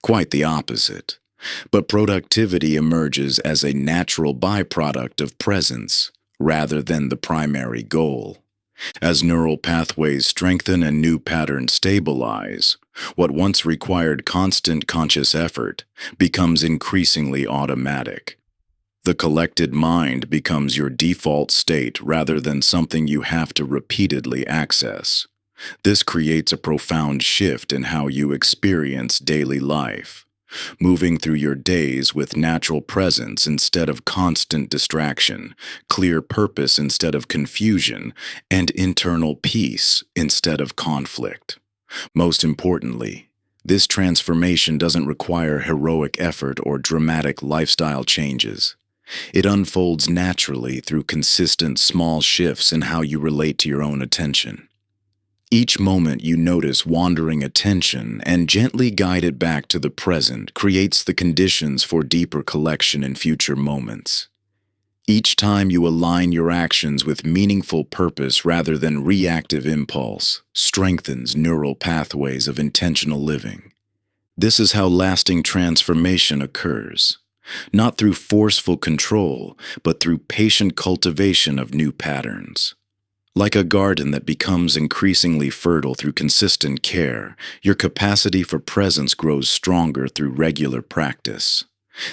Quite the opposite. But productivity emerges as a natural byproduct of presence, rather than the primary goal. As neural pathways strengthen and new patterns stabilize, what once required constant conscious effort becomes increasingly automatic. The collected mind becomes your default state rather than something you have to repeatedly access. This creates a profound shift in how you experience daily life, moving through your days with natural presence instead of constant distraction, clear purpose instead of confusion, and internal peace instead of conflict. Most importantly, this transformation doesn't require heroic effort or dramatic lifestyle changes. It unfolds naturally through consistent small shifts in how you relate to your own attention. Each moment you notice wandering attention and gently guide it back to the present creates the conditions for deeper collection in future moments. Each time you align your actions with meaningful purpose rather than reactive impulse strengthens neural pathways of intentional living. This is how lasting transformation occurs, not through forceful control, but through patient cultivation of new patterns. Like a garden that becomes increasingly fertile through consistent care, your capacity for presence grows stronger through regular practice.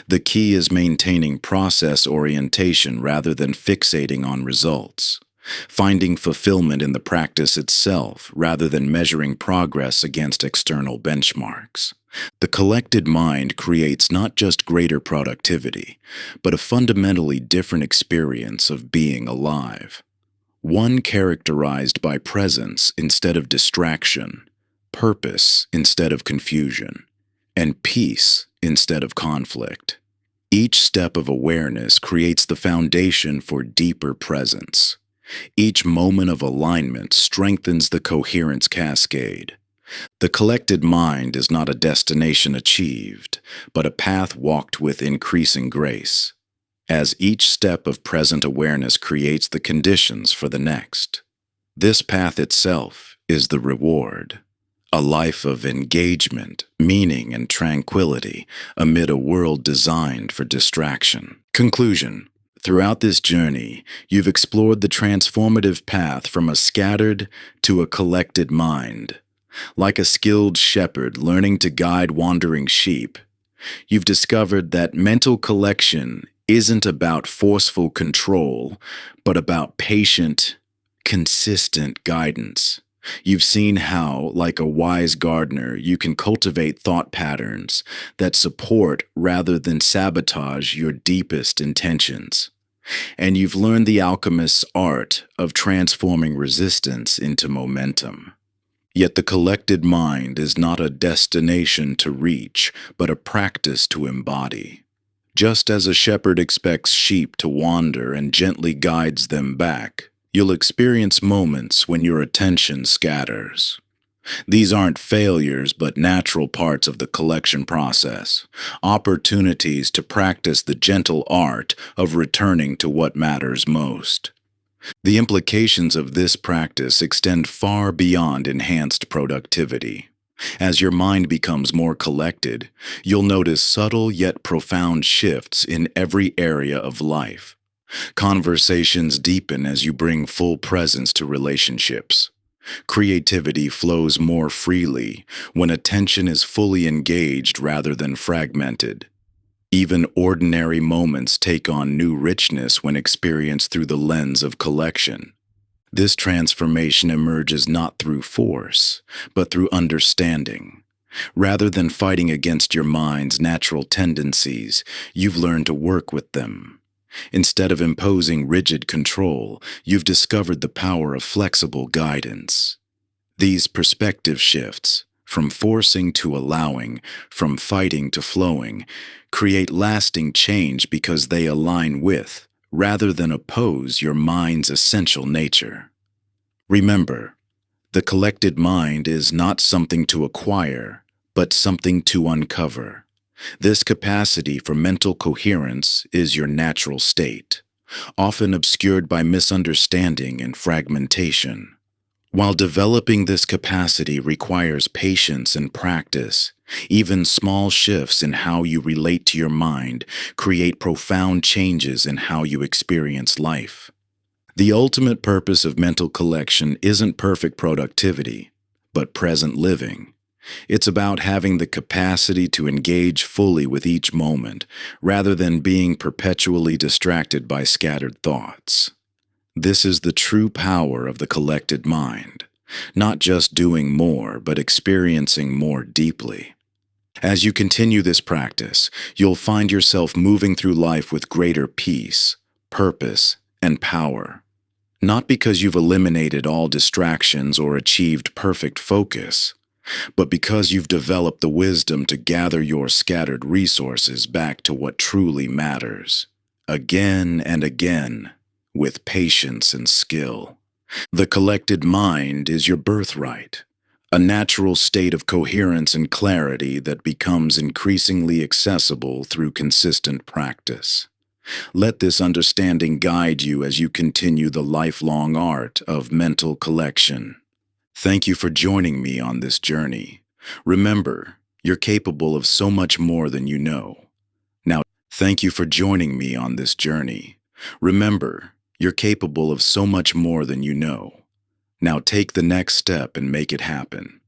The key is maintaining process orientation rather than fixating on results, finding fulfillment in the practice itself rather than measuring progress against external benchmarks. The collected mind creates not just greater productivity, but a fundamentally different experience of being alive. One characterized by presence instead of distraction, purpose instead of confusion, and peace instead of conflict. Each step of awareness creates the foundation for deeper presence. Each moment of alignment strengthens the coherence cascade. The collected mind is not a destination achieved, but a path walked with increasing grace, as each step of present awareness creates the conditions for the next. This path itself is the reward, a life of engagement, meaning, and tranquility amid a world designed for distraction. Conclusion. Throughout this journey, you've explored the transformative path from a scattered to a collected mind. Like a skilled shepherd learning to guide wandering sheep, you've discovered that mental collection isn't about forceful control, but about patient, consistent guidance. You've seen how, like a wise gardener, you can cultivate thought patterns that support rather than sabotage your deepest intentions. And you've learned the alchemist's art of transforming resistance into momentum. Yet the collected mind is not a destination to reach, but a practice to embody. Just as a shepherd expects sheep to wander and gently guides them back, you'll experience moments when your attention scatters. These aren't failures, but natural parts of the collection process, opportunities to practice the gentle art of returning to what matters most. The implications of this practice extend far beyond enhanced productivity. As your mind becomes more collected, you'll notice subtle yet profound shifts in every area of life. Conversations deepen as you bring full presence to relationships. Creativity flows more freely when attention is fully engaged rather than fragmented. Even ordinary moments take on new richness when experienced through the lens of collection. This transformation emerges not through force, but through understanding. Rather than fighting against your mind's natural tendencies, you've learned to work with them. Instead of imposing rigid control, you've discovered the power of flexible guidance. These perspective shifts, from forcing to allowing, from fighting to flowing, create lasting change because they align with, rather than oppose, your mind's essential nature. Remember, the collected mind is not something to acquire, but something to uncover. This capacity for mental coherence is your natural state, often obscured by misunderstanding and fragmentation. While developing this capacity requires patience and practice, even small shifts in how you relate to your mind create profound changes in how you experience life. The ultimate purpose of mental collection isn't perfect productivity, but present living. It's about having the capacity to engage fully with each moment, rather than being perpetually distracted by scattered thoughts. This is the true power of the collected mind, not just doing more, but experiencing more deeply. As you continue this practice, you'll find yourself moving through life with greater peace, purpose, and power. Not because you've eliminated all distractions or achieved perfect focus, but because you've developed the wisdom to gather your scattered resources back to what truly matters, again and again, with patience and skill. The collected mind is your birthright, a natural state of coherence and clarity that becomes increasingly accessible through consistent practice. Let this understanding guide you as you continue the lifelong art of mental collection. Thank you for joining me on this journey. Remember, you're capable of so much more than you know. Now, thank you for joining me on this journey. Remember, you're capable of so much more than you know. Now take the next step and make it happen.